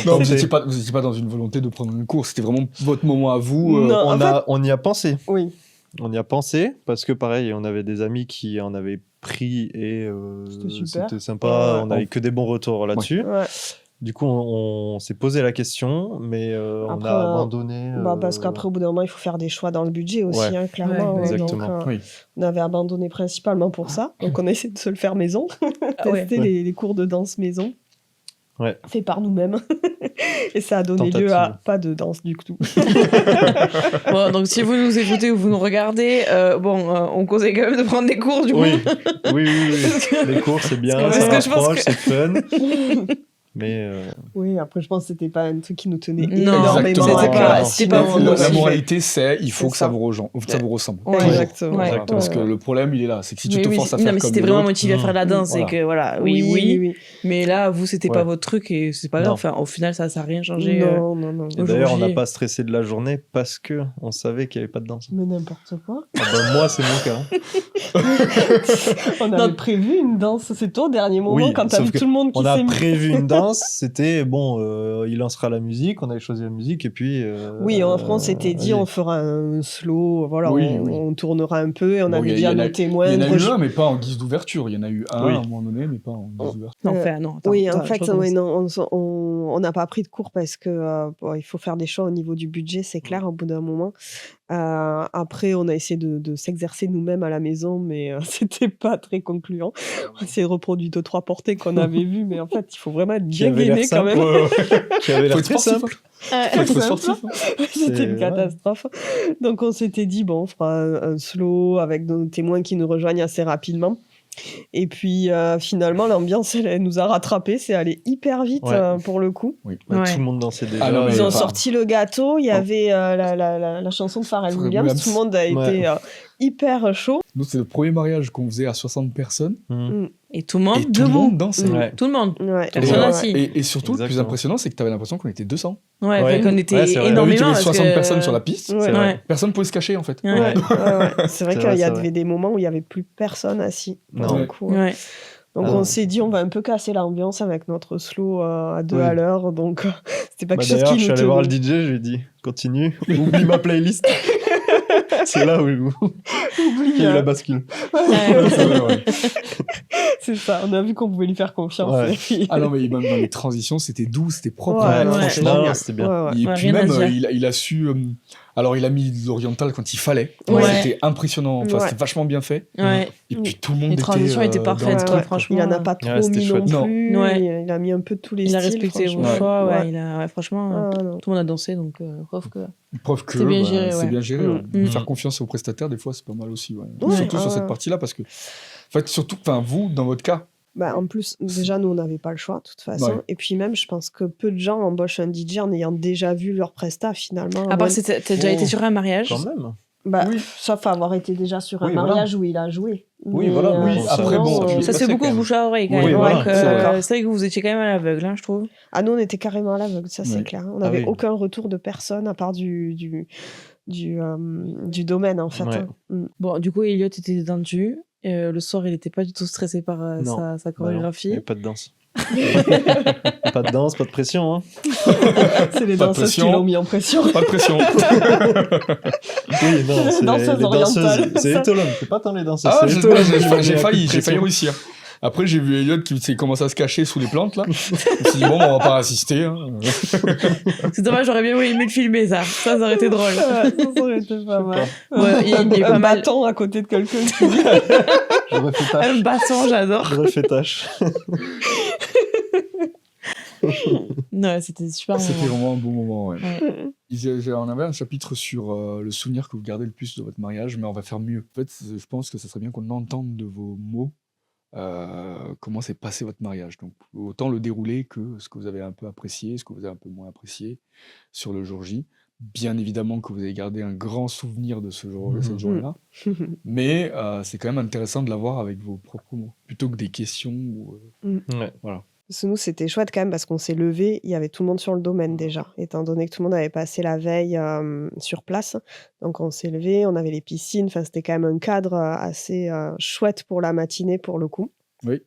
Non, vous tenté. étiez pas dans une volonté de prendre un cours. C'était vraiment votre moment à vous. Non. En fait- on y a pensé. Oui. On y a pensé parce que pareil, on avait des amis qui en avaient pris et C'était super. c'était sympa. Ouais. On a eu que des bons retours là-dessus. Ouais. Du coup, on s'est posé la question, mais on Après, a abandonné. Parce qu'après, au bout d'un moment, il faut faire des choix dans le budget aussi, Ouais. hein, clairement. Ouais, exactement. Donc, Oui. on avait abandonné principalement pour ça. Donc, on a essayé de se le faire maison. Ah ouais. Tester les cours de danse maison. Ouais. Fait par nous-mêmes. Et ça a donné lieu à pas de danse du tout. Bon, donc si vous nous écoutez ou vous nous regardez, on conseille quand même de prendre des cours du coup. Oui, oui. Les cours, c'est bien, Parce que ça je pense rapproche, que- c'est fun. Mais Oui, après, je pense que c'était pas un truc qui nous tenait Non, énormément exactement. à cœur. C'était pas Sinon, vous, La ouais. moralité, c'est il faut C'est que ça ça. vous ressemble. Ouais. Exactement. Ouais. Voilà, parce que le problème, il est là. C'est que si tu Mais te oui, forces à non, faire mais comme c'était les vraiment autres, motivé à faire la danse, Voilà. et que voilà, oui. oui. Mais là, vous, c'était pas Ouais. votre truc et c'est pas grave. Non. Enfin, au final, ça a rien changé. Non. et Au d'ailleurs, jour on n'a J. pas stressé de la journée parce que on savait qu'il n'y avait pas de danse. Mais n'importe quoi. Ah ben, moi, c'est mon cas. On avait prévu une danse, c'est toi au dernier moment Oui, quand t'as sauf vu que tout le monde qui On a s'est mis. prévu une danse, c'était bon, il lancera la musique, on avait choisi la musique et puis. Oui, en France, on s'était dit vas-y. on fera un slow, voilà, Oui, on tournera un peu et on Bon, avait il y dit en à a- nos témoins. Il y en a de eu un, mais pas en guise d'ouverture. Il y en a eu un Oui. à un moment donné, mais pas en guise d'ouverture. Non, enfin, non. Attends, Oui, en attends, je fait, recommence. ouais, non, on n'a pas pris de cours parce que il faut faire des choix au niveau du budget, c'est clair, au bout d'un moment. Après, on a essayé de s'exercer nous-mêmes à la maison, mais c'était pas très concluant. On s'est reproduit 2-3 portées qu'on avait vues, mais en fait, il faut vraiment être Qui bien avait l'air gainé quand simple. même. Qui avait Faut l'air être très sportif. simple. Faut être Simple. sportif. C'était C'est- une ouais. catastrophe. Donc on s'était dit, bon, on fera un slow avec nos témoins qui nous rejoignent assez rapidement. Et puis finalement, l'ambiance, elle nous a rattrapés. C'est allé hyper vite Ouais. pour le coup. Oui. Ouais, Ouais. Tout le monde dansait déjà. Ah non, mais Ils ont enfin, sorti le gâteau. Il y avait la chanson de Pharrell Pharrell Williams. Williams. Tout le monde a Ouais. été hyper chaud. Nous, c'est le premier mariage qu'on faisait à 60 personnes. Et tout le monde Et tout le debout. monde dansait. Ouais. Tout le monde. Ouais. Personne Et, assis. et surtout, le plus Exactement. impressionnant, c'est que tu avais l'impression qu'on était 200. Ouais, Ouais. fait qu'on était Ouais, c'est vrai. T'as vu qu'il y énormément. avait parce 60 que- personnes sur la piste. Ouais. C'est Ouais. vrai. Personne ne pouvait se cacher, en fait. Ouais. Ouais. Ouais. C'est vrai C'est qu'il vrai, y c'est avait vrai. des moments où il n'y avait plus personne assis. Pour Non. le coup. Ouais. Donc Ah on non. s'est dit, on va un peu casser l'ambiance avec notre slow à 2 Oui. à l'heure. Donc c'était pas Bah, quelque chose D'ailleurs, qui je suis nous allé voir le tenait. DJ, je lui ai dit continue, oublie ma playlist. C'est là où il Oublie, y a eu hein. la bascule. Ouais. C'est vrai, ouais. C'est ça, on a vu qu'on pouvait lui faire confiance. Ouais. Et puis... Ah non, mais même dans les transitions, c'était doux, c'était propre. Ouais, hein, ouais. franchement. Non, génial. c'était bien. Ouais, ouais. Et Ouais, puis rien à même, dire. il a su. Alors, il a mis de l'oriental quand il fallait. Ouais. C'était impressionnant. Enfin, Ouais. c'était vachement bien fait. Ouais. Et puis tout le monde Les était. transitions étaient parfaites, dans le quoi, truc, franchement. Il en a pas trop c'était mis chouette. non Non. plus. Ouais. Il a mis un peu de tous les Il a styles. respecté vos franchement. choix. Ouais, Ouais. il a, franchement, Ah, non. tout le monde a dansé, donc preuve que. Preuve que C'est bien géré, c'est ouais. bien géré. ouais. Mm. Faire confiance aux prestataires, des fois, c'est pas mal aussi. Ouais. Ouais, Surtout sur ouais. cette partie-là, parce que, en fait, surtout, enfin, vous, dans votre cas, En plus, déjà, nous, on n'avait pas le choix, de toute façon. Ouais. Et puis même, je pense que peu de gens embauchent un DJ en ayant déjà vu leur prestat, finalement. À part si t'as déjà été sur un mariage. Quand même. Oui. Sauf avoir été déjà sur un Oui, voilà. mariage où il a joué. Oui, voilà. oui, après, bon, Ça se fait beaucoup bouche à oreille quand Oui, même. voilà, Donc, c'est vrai. c'est vrai que vous étiez quand même à l'aveugle, je trouve. Ah, nous, on était carrément à l'aveugle, ça, c'est Ouais. clair. On n'avait oui. aucun retour de personne à part du domaine, en fait. Ouais. Bon, du coup, Elliot était détendu. Le soir, il n'était pas du tout stressé par Non. sa Il chorégraphie. n'y a pas de danse. Pas de danse, pas de pression. Hein. C'est les Pas de danseuses qui pression. l'ont mis en pression. Pas de pression. Oui, non, c'est Danseuse les orientale. danseuses. C'est étonnant. C'est pas tant les danseuses. Ah, c'est j'ai étonnant. j'ai failli pression. réussir. Après, j'ai vu Elliot qui s'est commencé à se cacher sous les plantes, là. Je me suis dit, bon, on va pas assister. Hein. C'est dommage, j'aurais bien aimé le filmer, ça. Ça aurait été drôle. Ça aurait été pas mal. Ouais, il y a Un pas mal. bâton à côté de quelqu'un. J'aurais fait tâche. Un basson, j'adore. J'aurais fait tâche. Ouais, c'était super. C'était moment. vraiment un bon moment, ouais. Ouais. On avait un chapitre sur le souvenir que vous gardez le plus de votre mariage, mais on va faire mieux. En fait, je pense que ça serait bien qu'on entende de vos mots comment s'est passé votre mariage. Donc, autant le dérouler que ce que vous avez un peu apprécié, ce que vous avez un peu moins apprécié sur le jour J. Bien évidemment que vous avez gardé un grand souvenir de ce jour, cette journée-là, mais c'est quand même intéressant de l'avoir avec vos propres mots, plutôt que des questions. Ouais. Voilà. Parce que nous, c'était chouette quand même parce qu'on s'est levé, il y avait tout le monde sur le domaine déjà, étant donné que tout le monde avait passé la veille sur place. Donc on s'est levé, on avait les piscines, enfin c'était quand même un cadre assez chouette pour la matinée pour le coup. Oui.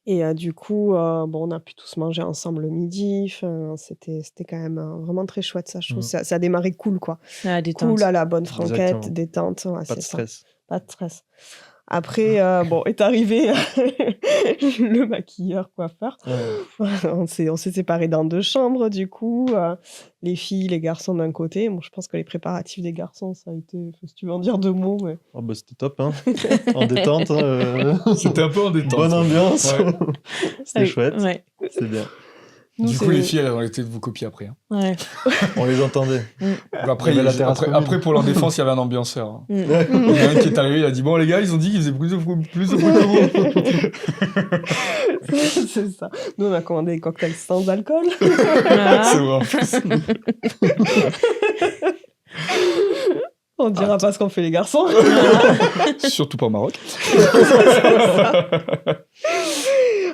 Et du coup, on a pu tous manger ensemble le midi. C'était quand même vraiment très chouette, ça. Je trouve ça a démarré cool, quoi. Ah, détente. Cool à la bonne franquette, Exactement. détente. Ouais, Pas c'est de ça. stress. Pas de stress. Après, est arrivé le maquilleur, coiffeur. On s'est séparés dans 2 chambres, du coup. Les filles, les garçons d'un côté. Bon, je pense que les préparatifs des garçons, ça a été, si tu veux en dire 2 mots. Mais... Oh, bah, c'était top, hein. En détente. C'était un peu en détente. Bonne ambiance. Ouais. C'était chouette. Ouais. C'est bien. Nous, Du coup, c'est- les filles, elles ont été de vous copier après. Hein. Ouais. On les entendait. Après, Il y avait la terrasse commune. après, pour leur défense, il y avait un ambianceur. Hein. Mm. Il y en a un qui est arrivé, il a dit bon, les gars, ils ont dit qu'ils faisaient plus de bruit que vous. c'est ça. Nous, on a commandé des cocktails sans alcool. Voilà. C'est vrai. En plus. On dira pas ce qu'on fait les garçons. Surtout pas au Maroc.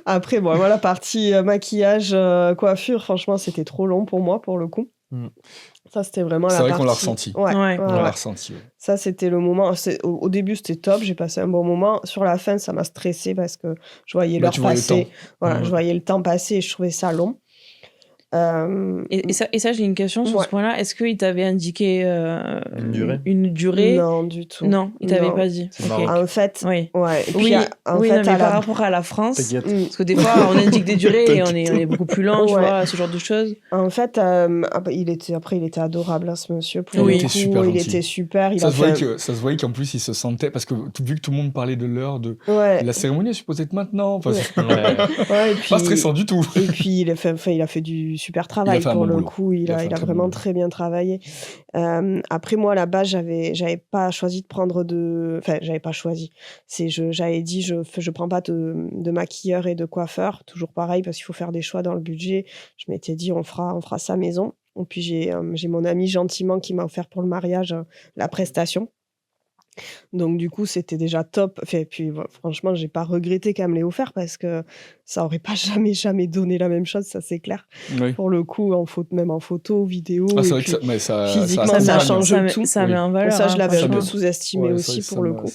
Après, bon, moi, la partie maquillage, coiffure, franchement, c'était trop long pour moi, pour le coup. Mm. Ça, c'était vraiment C'est la vrai partie... qu'on l'a ressenti. Ouais, Ouais. On ouais. l'a ressenti. Ouais. Ça, c'était le moment... Au début, c'était top, j'ai passé un bon moment. Sur la fin, ça m'a stressé parce que je voyais Bah, l'heure tu voyais le passer. temps. Voilà, Mhm. je voyais le temps passer et je trouvais ça long. Et ça, j'ai une question sur Ouais. ce point-là. Est-ce qu'il t'avait indiqué Une durée Non, du tout. Non, il t'avait Non. pas dit. C'est Ok. marrant. En fait, Oui. ouais. Et puis, Oui, en oui, fait, non, mais à par la... rapport à la France, T'inquiète. parce que des fois, on indique des durées et on est beaucoup plus lent, tu Ouais. vois, ce genre de choses. En fait, il était adorable, hein, ce monsieur. Pour Oui. le Il coup, était super il gentil. était super. Il Ça a se voyait fait... ça se voyait qu'en plus, il se sentait. Parce que vu que tout le monde parlait de l'heure, de Ouais. la cérémonie est supposée être maintenant. Enfin, Ouais. c'est Ouais, et puis... pas stressant du tout. Et puis, il a fait du super travail fait un pour bon le boulot. coup. Il Il a a fait un très bon vraiment boulot. très bien travaillé. Après, moi, à la base, j'avais pas choisi de prendre de... Enfin, j'avais pas choisi. J'avais dit, je prends pas de maquilleur et de coiffeur. Toujours pareil, parce qu'il faut faire des choix dans le budget. Je m'étais dit, on fera ça maison. Et puis, j'ai mon ami gentiment qui m'a offert pour le mariage la prestation. Donc du coup c'était déjà top. Enfin, puis franchement j'ai pas regretté qu'elle me l'ait offert parce que ça aurait pas jamais donné la même chose, ça c'est clair. Oui. Pour le coup Ah, même en photo, vidéo. c'est et vrai puis que ça physiquement, accompagne. ça change tout. Ça met Oui. en valeur. ça je hein, l'avais un franchement. peu sous-estimé Ouais, aussi ça, pour le coup.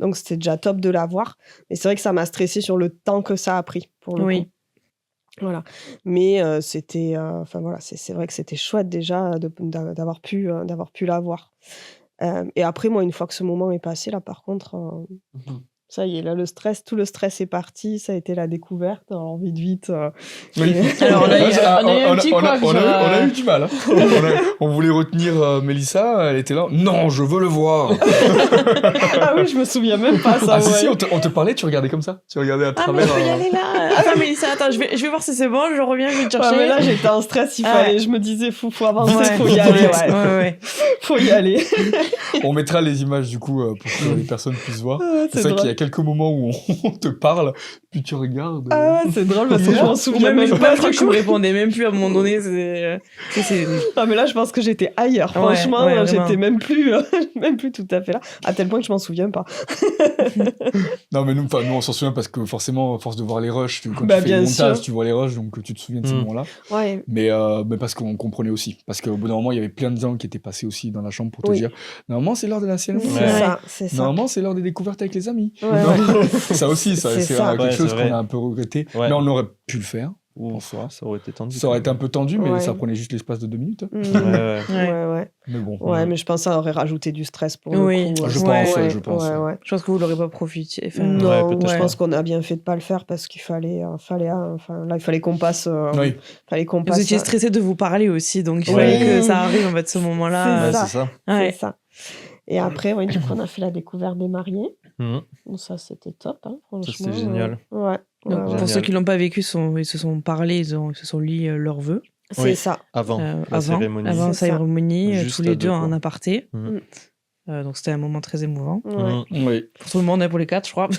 Donc c'était déjà top de l'avoir. Mais c'est vrai que ça m'a stressé sur le temps que ça a pris pour le Oui. coup. Voilà. Mais c'était, enfin voilà, c'est vrai que c'était chouette déjà d'avoir pu l'avoir. Et après, moi, une fois que ce moment est passé, là, par contre, ça y est, là, tout le stress est parti, ça a été la découverte. Alors, vite. Oui. Alors, on a eu un petit couac, on a genre, eu du mal. Hein. On voulait retenir Mélissa, elle était là. Non, je veux le voir. Ah oui, je me souviens même pas ça. Ah si, ouais. si, on te parlait, tu regardais comme ça. Tu regardais à Ah, mais travers. je peux y aller là. Attends, Mélissa, je vais voir si c'est bon, je reviens, je vais te Ouais, chercher. mais là, j'étais en stress, il Ah fallait, ouais. je me disais, faut avancer, Ouais. faut y aller, ouais. Ouais. Faut y aller. On mettra les images du coup pour que les personnes puissent voir. Ah, C'est vrai qu'il y a drôle. quelques moments où on te parle, puis tu regardes. Ah ouais, c'est drôle parce que je m'en souviens même je pas. crois que tu me répondais même plus à un moment donné. Ah mais là je pense que j'étais ailleurs. Ouais, Franchement, ouais, j'étais même plus tout à fait là. À tel point que je m'en souviens pas. Non, mais nous, on s'en souvient parce que forcément, à force de voir les rushs, quand Bah, tu fais bien le montage, sûr. tu vois les rushs, donc tu te souviens de ces moments-là. Ouais. Mais parce qu'on comprenait aussi. Parce qu'au bout d'un moment, il y avait plein de gens qui étaient passés aussi dans la chambre pour te Oui. dire normalement, c'est l'heure de la cérémonie. C'est ça. Normalement, c'est l'heure des découvertes avec les amis. Ouais, Non. Ça aussi, C'est c'est ça. quelque Ouais, chose c'est qu'on vrai. a un peu regretté. Ouais. Mais on aurait pu le faire. Ouh, en soi. ça aurait été tendu. Ça aurait été un peu tendu, mais Ouais. ça prenait juste l'espace de 2 minutes. Ouais, ouais. Ouais. Mais bon. Ouais, mais je pense que ça aurait rajouté du stress pour Oui. le coup. Je Ouais. pense, Ouais, je pense. ouais. Je pense que vous l'aurez pas profité. Enfin, Non, Ouais, peut-être je pas. pense qu'on a bien fait de pas le faire parce qu'il fallait là, il fallait qu'on passe. Oui. Fallait qu'on Vous passe. étiez stressé de vous parler aussi, donc il Ouais. fallait que ça arrive en fait ce moment-là. Ouais, ça. c'est ça. Ouais. C'est ça. Et après, du coup, on a fait la découverte des mariés. Mhm. Bon, ça, c'était top, franchement. c'était génial. Ouais. Donc, ouais. pour Génial. ceux qui l'ont pas vécu, ils se sont parlé, ils se sont liés leurs vœux C'est Oui. ça. Avant la avant cérémonie. la C'est ça. cérémonie, Juste tous les à deux deux, en quoi. aparté. Mhm. Donc c'était un moment très émouvant. Ouais. Mhm. Oui. Pour tout le monde, et pour les 4, je crois.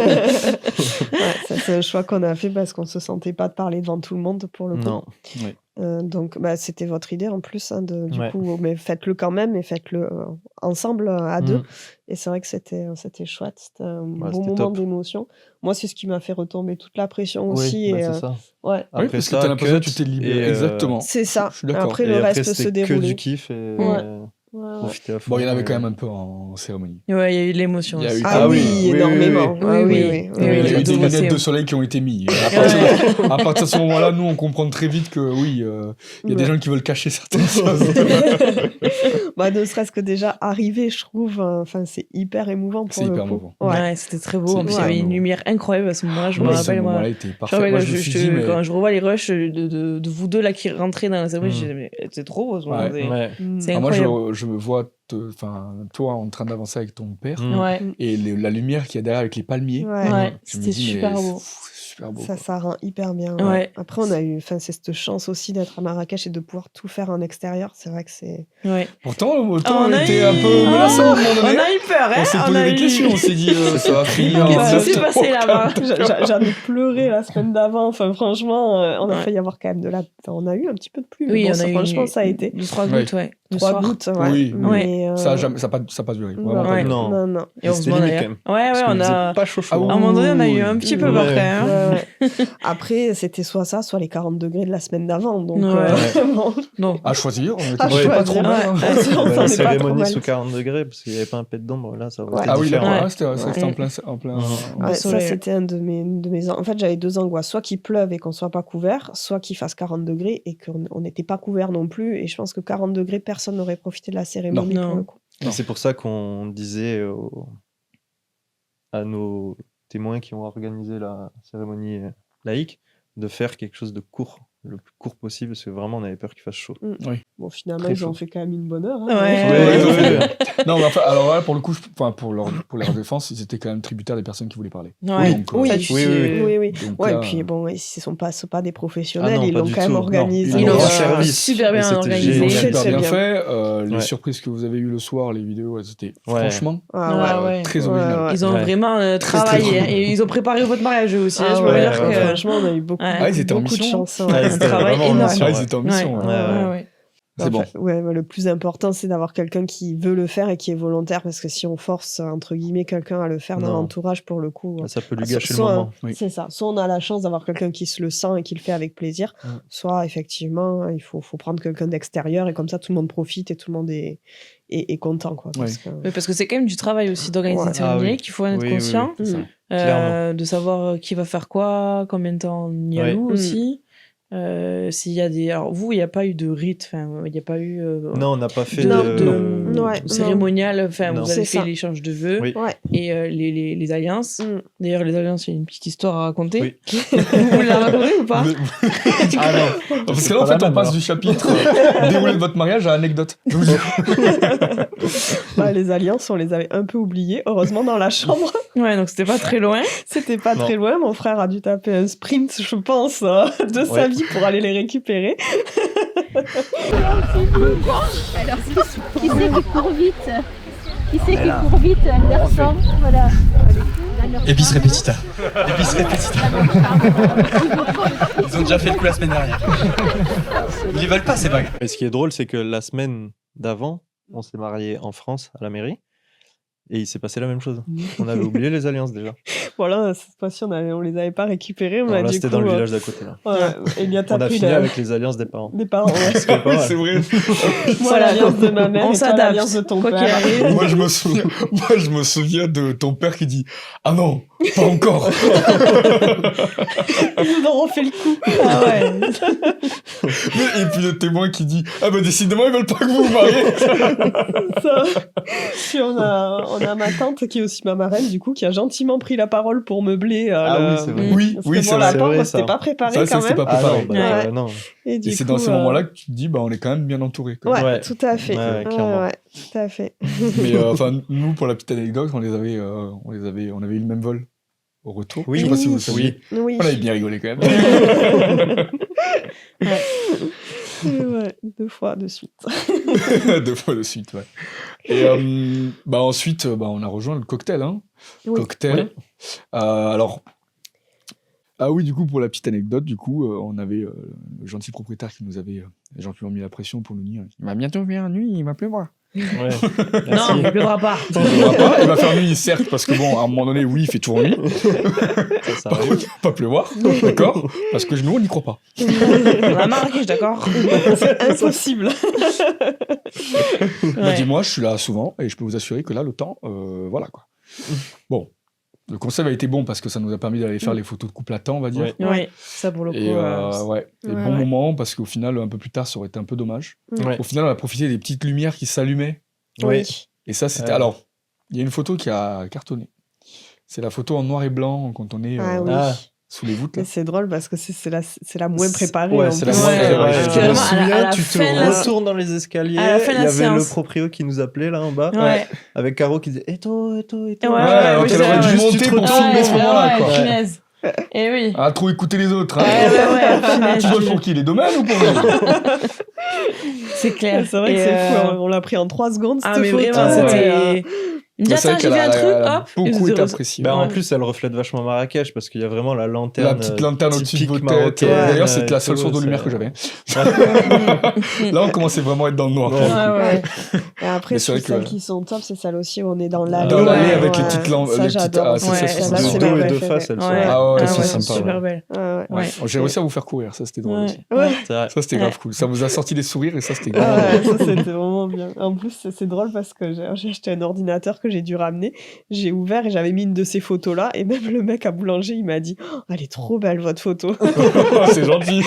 Ouais, ça, c'est un choix qu'on a fait parce qu'on se sentait pas de parler devant tout le monde pour le coup. Non. Donc, c'était votre idée en plus, du Ouais. coup, mais faites-le quand même et faites-le ensemble à deux. Mhm. Et c'est vrai que c'était chouette, c'était un Ouais, bon c'était moment top. d'émotion. Moi, c'est ce qui m'a fait retomber toute la pression aussi. Oui, Et, c'est ça. ouais, Oui, parce que t'as l'impression que tu t'es libéré. Exactement. c'est ça. Je suis d'accord. Après, Et le après, reste peut se c'était que dérouler. du kiff et Ouais. profiter à fond. Bon, il y en avait et- quand même un peu en cérémonie. Ouais, il y a eu de l'émotion Il y a aussi. eu- Ah, Ah oui, oui, énormément. oui, Ah oui. oui. Oui, Il y a eu oui, des oui. lunettes de soleil qui ont été mises. À partir de ce moment-là, nous, on comprend très vite que oui, il y a des gens qui veulent cacher certaines choses. Ne serait-ce que déjà arriver, je trouve, c'est hyper émouvant pour C'est le hyper coup. émouvant. Ouais, c'était très beau. C'est En plus, il y hyper avait une émouvant. lumière incroyable à ce moment-là. Je me Oui, ce rappelle, moi. moment-là était Je parfait. rappelle, Moi, je me suis dit, mais... quand je revois les rushs de vous deux là qui rentraient dans la cérémonie, Mm. je disais, mais c'est trop beau ce moment. Ouais. C'est- Ouais. C'est Ah, moi, incroyable. je me vois, toi, en train d'avancer avec ton père, Mm. Ouais, et la lumière qu'il y a derrière avec les palmiers. Ouais. ouais, Je me c'était dis, super mais beau. c'est super beau. Ça, quoi. ça rend hyper bien. Ouais. Après, on a eu, c'est cette chance aussi d'être à Marrakech et de pouvoir tout faire en extérieur. C'est vrai que c'est. Ouais. Pourtant, le temps On a était eu- un peu menaçant à un moment On donné. a eu peur, hein. On s'est On posé a des eu- questions, on s'est dit, ça va finir. Qu'est-ce en qui s'est octobre. passé là-bas? J'en ai pleuré la semaine d'avant. Enfin, franchement, on a Ouais. failli avoir quand même de la. On a eu un petit peu de pluie. mais Oui, bon, on ça, a eu franchement, ça a été. 3 gouttes, ouais. Le 3 soir. gouttes, ouais. Oui, Mais, Ça n'a pas duré. Vraiment non, pas Ouais. duré. Non. non. Et Mais c'était heureusement, limite d'ailleurs. quand même. Ouais, Parce on qu'il faisait a. pas chaud chaud. Ah À oui. un moment donné, on a eu un petit peu peur Ouais. quand même. hein. Ouais. Après, c'était soit ça, soit les 40 degrés de la semaine d'avant. Donc, Ouais. bon. Non. À choisir, on était À pas choisir. trop mal. hein. Ouais. On s'en La est pas trop cérémonie mal. sous 40 degrés, parce qu'il n'y avait pas un pet d'ombre, là, ça aurait Ouais. été Ah oui, là, différent. Ouais. ouais, c'était Ouais. en plein. Mhm. Au Ouais, ça, soleil. c'était un de mes. En fait, j'avais 2 angoisses. Soit qu'il pleuve et qu'on soit pas couvert, soit qu'il fasse 40 degrés et qu'on n'était pas couvert non plus. Et je pense que 40 degrés, personne n'aurait profité de la cérémonie Non. pour le coup. Et c'est pour ça qu'on disait à nos témoins qui ont organisé la cérémonie laïque de faire quelque chose de court, le plus court possible, parce que vraiment on avait peur qu'il fasse chaud. Bon, finalement, Très ils ont chaud. fait quand même une bonne heure. Ouais. Ouais, Ouais. Non, mais enfin, alors là, pour le coup, pour leur défense, ils étaient quand même tributaires des personnes qui voulaient parler. Ouais. Donc, Oui, Ça, oui, tu oui, sais- oui. Oui. donc Ouais, là, et puis bon, ils ne sont pas des professionnels, Ah non, ils pas l'ont du quand même tout. organisé. Non, Ils l'ont l'ont rendu euh, service. super bien Et c'était organisé. génial. Très, super très bien bien. fait. Les Ouais. surprises que vous avez eues le soir, les vidéos, elles étaient Ouais. franchement Ah, ouais. très Ouais, originales. ouais. Ils ont Ouais. vraiment Très, travaillé. très Et ils ont préparé votre mariage eux aussi. Ah je peux ouais, dire ouais, que. Franchement, on a eu beaucoup, Ouais. Ah, ils étaient en beaucoup de mission. chance. Ouais, Un c'était travail vraiment en énorme. mission, Ah, ouais. ils étaient en mission. Ouais. ouais. Ouais. C'est bon. Ouais, mais le plus important, c'est d'avoir quelqu'un qui veut le faire et qui est volontaire, parce que si on force, entre guillemets, quelqu'un à le faire dans Non. l'entourage, pour le coup, Ça peut lui soit- gâcher le soit- moment. Oui. c'est ça. Soit on a la chance d'avoir quelqu'un qui se le sent et qui le fait avec plaisir, soit effectivement, il faut prendre quelqu'un d'extérieur et comme ça, tout le monde profite et tout le monde est content. Quoi, parce que- Oui, parce que c'est quand même du travail aussi d'organiser Ouais. une cérémonie, Ah oui. qu'il faut en être Oui, oui, conscient. oui, c'est ça. Mm. Clairement. De savoir qui va faire quoi, combien de temps on y alloue Ouais. aussi. S'il y a des... Alors vous, il n'y a pas eu de rite, enfin, il n'y a pas eu Non, on n'a pas fait Non, de... Ouais, cérémonial, enfin, Non. vous avez C'est fait ça. l'échange de vœux Oui. Ouais. et les alliances. Mm. D'ailleurs, les alliances, il y a une petite histoire à raconter. Oui. Vous la racontez ou pas? Ah non. Parce C'est que là, en pas la fait, on même, passe alors. du chapitre déroulé de votre mariage à anecdote. Bah, les alliances, on les avait un peu oubliées, heureusement, dans la chambre. Ouais, donc c'était pas très loin. C'était pas Non. très loin. Mon frère a dû taper un sprint, je pense, de sa Ouais. vie pour aller les récupérer. Alors, qui c'est qui court vite? Qui c'est qui court vite, garçon? Voilà. Épice répétita. Épice répétita. Ils ont déjà fait le coup la semaine dernière. Ils les veulent pas, ces bagues. Et ce qui est drôle, c'est que la semaine d'avant, on s'est marié en France, à la mairie. Et il s'est passé la même chose. On avait oublié les alliances déjà. Voilà, cette fois-ci, on les avait pas récupérées. Alors là, c'était dans le village d'à côté. Là. Elliot On a pris fini avec les alliances des parents. des parents. Ouais. C'était pas mal. C'est vrai. Moi, l'alliance de ma mère On et toi, s'adapte, l'alliance de ton quoi qu'il père. arrive. Moi, je me souviens de ton père qui dit « Ah non, pas encore !» Ils nous auront fait le coup. Ah ouais. Et puis le témoin qui dit « Ah bah décidément, ils veulent pas que vous vous mariez !» Ça. Puis on a ma tante qui est aussi ma marraine, du coup, qui a gentiment pris la parole pour meubler. Ah oui, c'est vrai. Oui, Parce oui, que c'est bon, la vrai. pauvre, vrai, c'était ça. pas préparé Ça, quand c'était même. pas Ah préparé. non, bah, Ouais. non. Et Et c'est dans ces moments-là que tu te dis, bah, on est quand même bien entouré. Ouais, Ouais. tout à fait. Ouais, clairement. Ouais, tout à fait. Mais enfin, nous, pour la petite anecdote, on avait eu le même vol au retour. Oui. Je sais pas si vous le saviez. Oui. On avait bien rigolé quand même. Ouais, 2 fois de suite. 2 fois de suite, ouais. Et bah ensuite, on a rejoint le cocktail, hein. Oui. Cocktail. Alors, ah oui, du coup, pour la petite anecdote, du coup, on avait le gentil propriétaire qui nous avait gentiment mis la pression pour nous dire « Il va bientôt faire nuit, il va pleuvoir. » Ouais. Non, il pleuvra pas. Il pleuvra pas, il va faire nuit, certes, parce que bon, à un moment donné, oui, il fait toujours nuit. Ça arrive. Pas pleuvoir, d'accord? Parce que nous, on n'y croit pas. On a Marrakech, d'accord. C'est impossible. Il m'a Ouais. dit, moi, je suis là souvent, et je peux vous assurer que là, le temps, voilà, quoi. Bon, le concept a été bon, parce que ça nous a permis d'aller faire les photos de couple à temps, on va dire. Ouais. Ouais, ça pour le coup. Et ouais, et Ouais, bon ouais. moment, parce qu'au final, un peu plus tard, ça aurait été un peu dommage. Ouais. Au final, on a profité des petites lumières qui s'allumaient. Oui. Et ça, c'était... Ouais. Alors, il y a une photo qui a cartonné. C'est la photo en noir et blanc, quand on est Ah oui. Ah. sous les voûtes, là. Mais c'est drôle parce que c'est la moins préparée. Ouais, en c'est la plus. moins Ouais, préparée. ouais, Je vraiment, me souviens, à la tu fin de te la- retournes dans les escaliers. à la fin de Il y la avait le séance. proprio qui nous appelait là en bas. Ouais. Avec Caro qui disait Eto. Ouais, Ouais, ouais, alors oui, qu'elle c'est aurait vrai, dû ouais. monter pour filmer ce moment-là, quoi. Punaise. Et oui. Ah, trop écouter les autres. Hein. Ouais, punaise. Tu votes pour qui? Les domaines ou pour nous? C'est clair. C'est vrai que Et, c'est fou. On l'a pris en 3 secondes. Ah, cette mais photo. vraiment, c'était. Il me dit, Mais c'est attends, vrai j'ai vu qu'elle un truc, elle a hop. beaucoup et été vous- appréciée. Bah, Ouais. en plus, elle reflète vachement Marrakech parce qu'il y a vraiment la lanterne. La petite lanterne au-dessus de typique vos têtes. marocaine, D'ailleurs, c'était la et seule tout, source de c'est- lumière que j'avais. Là, on commençait vraiment à être dans le noir. Ouais. pour le coup. Ouais, ouais. Et après, Mais je c'est vrai trouve celles que- qui sont top, c'est celles aussi où on est dans l'allée. Dans l'allée avec les Ouais. petites lampes. Ça, les petites- j'adore. ah, c'est Ouais, ça, celle-là, c'est c'est ça. de ma dos et de préférée. face, elles sont. Ouais. Ah ouais, Ah c'est ouais, sympa, c'est super ouais. belle. Ouais. Ouais. Ouais. J'ai réussi à vous faire courir, ça c'était drôle Ouais. aussi. Ouais. C'est vrai. Ça c'était grave cool. Ça vous a sorti des sourires et ça c'était Ah grave. ouais, ça c'était vraiment bien. En plus, c'est drôle parce que j'ai acheté un ordinateur que j'ai dû ramener. J'ai ouvert et j'avais mis une de ces photos-là. Et même le mec à boulanger, il m'a dit oh, elle est trop belle votre photo. C'est gentil.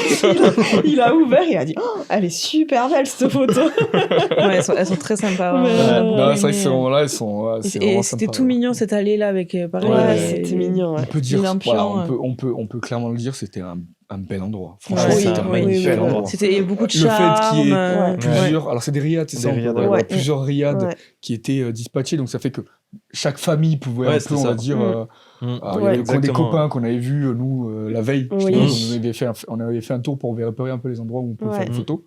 Il a ouvert et il a dit oh, elle est super belle cette photo. Ouais, elles sont très sympas. Mais, vraiment. Non, c'est vrai que Mais, ces moments-là, ils sont. Ouais, c'est Et vraiment c'était sympa, tout ouais. mignon cette allée-là avec pareil. Ouais, les- c'était mignon. On Ouais. peut dire, Les lampions, voilà, on peut clairement le dire, c'était un bel endroit. Franchement, Ouais, c'était un oui, magnifique oui, oui. endroit. C'était il y a beaucoup de Le fait charme. qu'il y ait Ouais. plusieurs, alors c'est des riads, c'est Des ça, on peut- riads, ouais, ouais. plusieurs riads Ouais. qui étaient dispatchés, donc ça fait que chaque famille pouvait Ouais, un peu, c'était on va ça. dire, Mm. alors, il y Ouais, avait des exactement. copains qu'on avait vus, nous, la veille, Oui. justement, on avait fait un tour pour repérer un peu les endroits où on pouvait Ouais. faire des photos.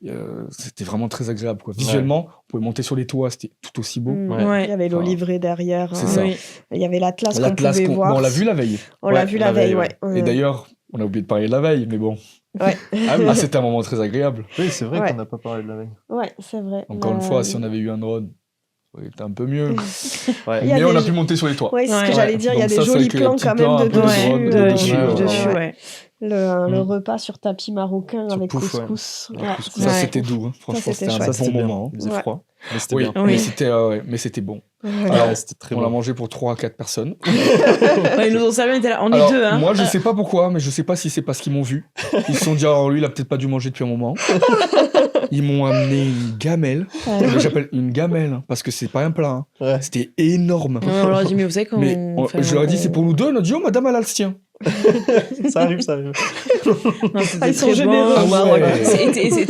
Et, c'était vraiment très agréable, quoi. Visuellement, on pouvait monter sur les toits, c'était tout aussi beau. Ouais. Ouais. Il y avait l'olivier derrière. C'est hein. ça. Oui. Il y avait l'Atlas qu'on L'Atlas, pouvait voir. on l'a vu la veille. On l'a Ouais, vu la la veille, veille, ouais. Et d'ailleurs, on a oublié de parler de la veille, mais bon. Ouais. Ah, c'était un moment très agréable. Oui, c'est vrai Ouais. qu'on n'a pas parlé de la veille. Ouais, c'est vrai. Encore une fois, si on avait eu un drone, ça aurait été un peu mieux. Ouais. Il y a Mais on a des- pu monter sur les toits. Ouais, c'est ce Ouais. que j'allais dire. Il y a Donc des ça, c'est jolis avec les plans petits quand plans même un de peu de dessus. drone, de dessus, dessus, ouais. dessus, Ouais. ouais. Le Mm. repas sur tapis marocain Sur avec pouf, ouais. couscous. Avec Ouais, couscous. Ça, Ouais. c'était doux. Hein. Franchement, c'était c'était un chouette. bon C'était bien. moment. Il faisait Ouais. froid. Mais c'était Oui, bien. Oui. mais c'était bon. Ouais. Alors, Ouais, c'était très on l'a bon. mangé pour 3 à 4 personnes. Ouais, ils nous ont servi, on était là. On est Alors, deux, hein. moi, je sais pas pourquoi, mais je sais pas si c'est parce qu'ils m'ont vu. Ils se sont dit, alors lui, il a peut-être pas dû manger depuis un moment. Ils m'ont amené une gamelle. Ouais. J'appelle une gamelle, hein, parce que c'est pas un plat. Hein. Ouais. C'était énorme. Ouais, on leur a dit, mais vous savez qu'on. Mais enfin, je leur ai dit, c'est pour nous deux. On a dit, oh, madame, elle a le sien. Ça arrive, ça arrive. Non, c'était Ah, ils sont très généreux bon. au Maroc.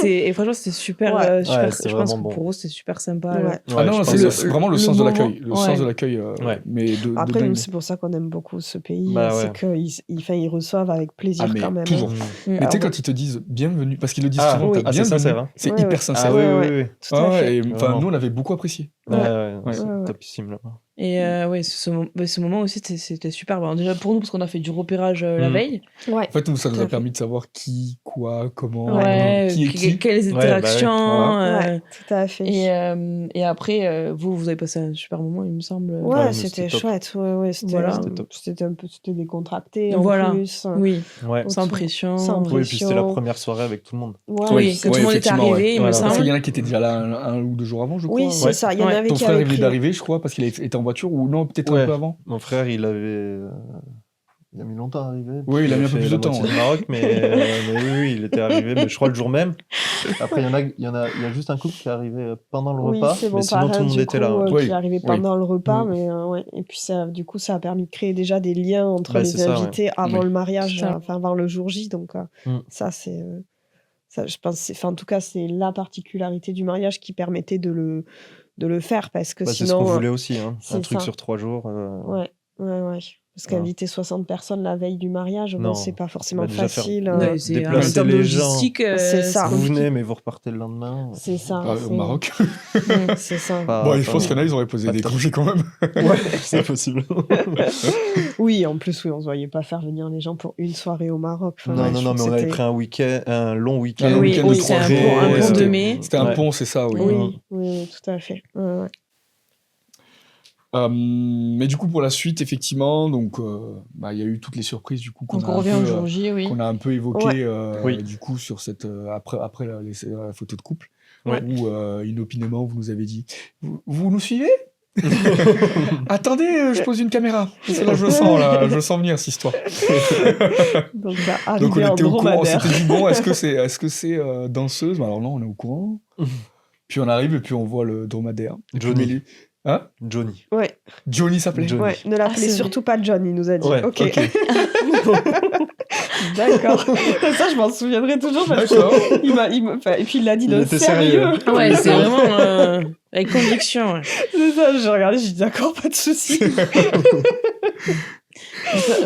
Et franchement, c'était super. Ouais. super Ouais, c'était je pense que vraiment bon. pour eux, c'était super sympa. Ouais. là. Ah Ouais, non, je c'est pense que c'est vraiment le le sens de moment- l'accueil. Le ouais. sens de l'accueil. Ouais. Mais de Après, dingue. nous, c'est pour ça qu'on aime beaucoup ce pays. Bah c'est ouais. qu'ils reçoivent avec plaisir Ah, mais quand même. toujours. Mm. Mais tu sais, Alors, quand ils te disent bienvenue, parce qu'ils le disent Ah, souvent, oui. t'as Ah, c'est bienvenue, sincère, hein. c'est Ouais, hyper ouais. sincère. Ah oui, Ouais, oui, ouais. oui. Tout à Ah, fait. et enfin, Vraiment. nous, on avait beaucoup apprécié. Ouais, Ouais. c'est Ouais. topissime là-bas. Et ouais, ce moment aussi, c'était super. Bon, déjà pour nous, parce qu'on a fait du repérage la veille. Ouais. En fait, nous, ça nous Tout à a fait. permis de savoir qui, quoi, comment, Ouais, qui est qui. quelles bah oui, interactions. Ouais, tout à fait. Et après, vous avez passé un super moment, il me semble. Ouais, Ouais, nous, c'était c'était top. chouette. Ouais, c'était Voilà. C'était top. c'était décontracté en Voilà. plus. Oui, Ouais. sans pression. Sans Oui, et puis c'était la pression. première soirée avec tout le monde. Ouais, Oui, c'est que tout le monde était effectivement, arrivé, il me Voilà. Parce qu'il semble. y en a qui étaient déjà là un ou 2 jours avant, je crois. Oui, c'est Ouais. ça. Il y en Ouais. avait Ton qui frère, avaient il venait pris. d'arriver, je crois, parce qu'il était en voiture, ou non, peut-être un Ouais. peu avant. Mon frère, il a mis longtemps à arriver. Oui, il a mis un peu fait plus de la temps, moitié ouais. du Maroc, mais oui, il était arrivé, mais je crois le jour même. Après, il y a juste un couple qui est arrivé pendant le Oui, repas, c'est mais mon sinon tout parrain, le monde du était coup, là. Ouais. Oui, qui est arrivé oui. pendant le repas, Mm. mais ouais. Et puis du coup, ça a permis de créer déjà des liens entre Bah, les c'est ça, ouais. invités avant Oui. le mariage, C'est ça. enfin avant le jour J. Donc Mm. ça, c'est, ça, je pense, enfin en tout cas, c'est la particularité du mariage qui permettait de le faire, parce que Bah, c'est ce sinon, qu'on voulait aussi, hein. c'est Un truc ça. sur 3 jours. Ouais. Parce Voilà. qu'inviter 60 personnes la veille du mariage, bon, Non. c'est pas forcément Bah, déjà faire- facile. Ouais, c'est en déplacer termes de les gens. logistique, C'est ça. Vous compliqué. venez, mais vous repartez le lendemain. C'est ça. Au c'est- Maroc. C'est ça. Pas- Bon, je pas- pense qu'il y en a, ils auraient posé pas des top. congés quand même. Ouais, c'est possible. Oui, en plus, oui, on ne se voyait pas faire venir les gens pour une soirée au Maroc. Enfin, Non, ouais, non, je non, mais trouve on que avait c'était- pris un long week-end. Un Oui, week-end de oui, 3 c'est un jours. pont- un pont de c'était- mai. C'était un Ouais. pont, c'est ça, oui. Oui, oui, tout à fait. Ouais. Mais du coup, pour la suite, effectivement, donc, il y a eu toutes les surprises du coup qu'on Donc a on revient au un jour peu, J, oui. qu'on a un peu évoqué Oui. du coup sur cette après la photo de couple, Ouais. où inopinément vous nous avez dit vous nous suivez. Attendez, je pose une caméra. C'est là, je le sens venir cette histoire. Donc, bah, Donc on arrivé en était au courant, on dromadaire. s'était dit bon, est-ce que c'est danseuse? Alors non, on est au courant. Puis on arrive et puis on voit le dromadaire. Et puis Johnny. Mélie- Hein? Johnny. Ouais, Johnny s'appelait. Johnny. ouais, ne l'appelez c'est surtout pas John, il nous a dit. Ouais, ok. ok. D'accord. Ça, je m'en souviendrai toujours parce D'accord. et puis il l'a dit Il de était sérieux. sérieux. Ouais, c'est vraiment avec conviction. Ouais. C'est ça, j'ai regardé, j'ai dit d'accord, pas de souci.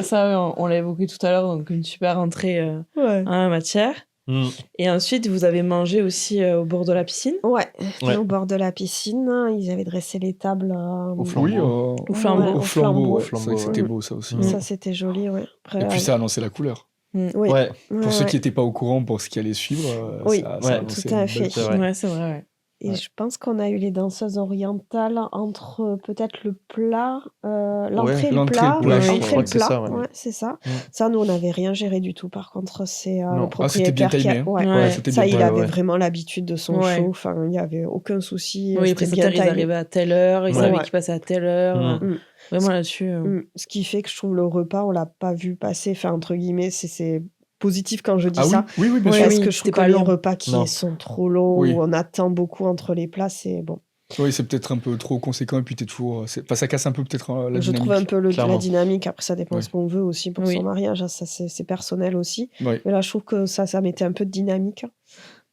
Ça, on l'a évoqué tout à l'heure, donc une super entrée Ouais. en la matière. Mm. Et ensuite, vous avez mangé aussi au bord de la piscine. Ouais, Ouais. au bord de la piscine, ils avaient dressé les tables. Au flambeau. Oui, Au flambeau. Ouais, au flambeau. Ouais. flambeau, C'est vrai que c'était ouais. beau ça aussi. Mm. Ça, c'était joli, ouais. Après, Et puis ça annonçait la couleur. oui. Ouais. Pour ceux qui n'étaient pas au courant pour ce qui allait suivre, Oui, ça ouais, annonçait tout à une fait. belle C'est vrai. Ouais, c'est vrai. Ouais. Et Ouais. je pense qu'on a eu les danseuses orientales entre peut-être le plat, l'entrée et le l'entrée plat. et le plat, je l'entrée crois et le que c'est plat. ça, ouais. Ouais, c'est ça. Mm. Ça, nous, on n'avait rien géré du tout. Par contre, c'est Non. le Ah, c'était bien propriétaire qui a... timé. Hein. Ouais. Ouais, c'était Ça, bien. il Ouais, avait ouais. vraiment l'habitude de son Ouais. show. Enfin, il n'y avait aucun souci. Oui, les C'était prestataires, bien ils timé. arrivaient à telle heure, ils Ouais. savaient Ouais. qu'ils passaient à telle heure. Mm. Vraiment là-dessus. Ce qui fait que je trouve le repas, on l'a pas vu passer. Enfin, entre guillemets, c'est positif quand je dis Ah oui, ça. oui, oui, bien Ouais, sûr. Parce oui, que je c'était trouve pas que les long. repas qui Non. sont trop longs, Oui. où on attend beaucoup entre les plats, c'est bon. Oui, c'est peut-être un peu trop conséquent et puis t'es toujours. Enfin, ça casse un peu peut-être la Je dynamique. trouve un peu la Clairement. dynamique. Après, ça dépend Ouais. ce qu'on veut aussi pour Oui. son mariage. Ça, c'est personnel aussi. Ouais. Mais là, je trouve que ça mettait un peu de dynamique.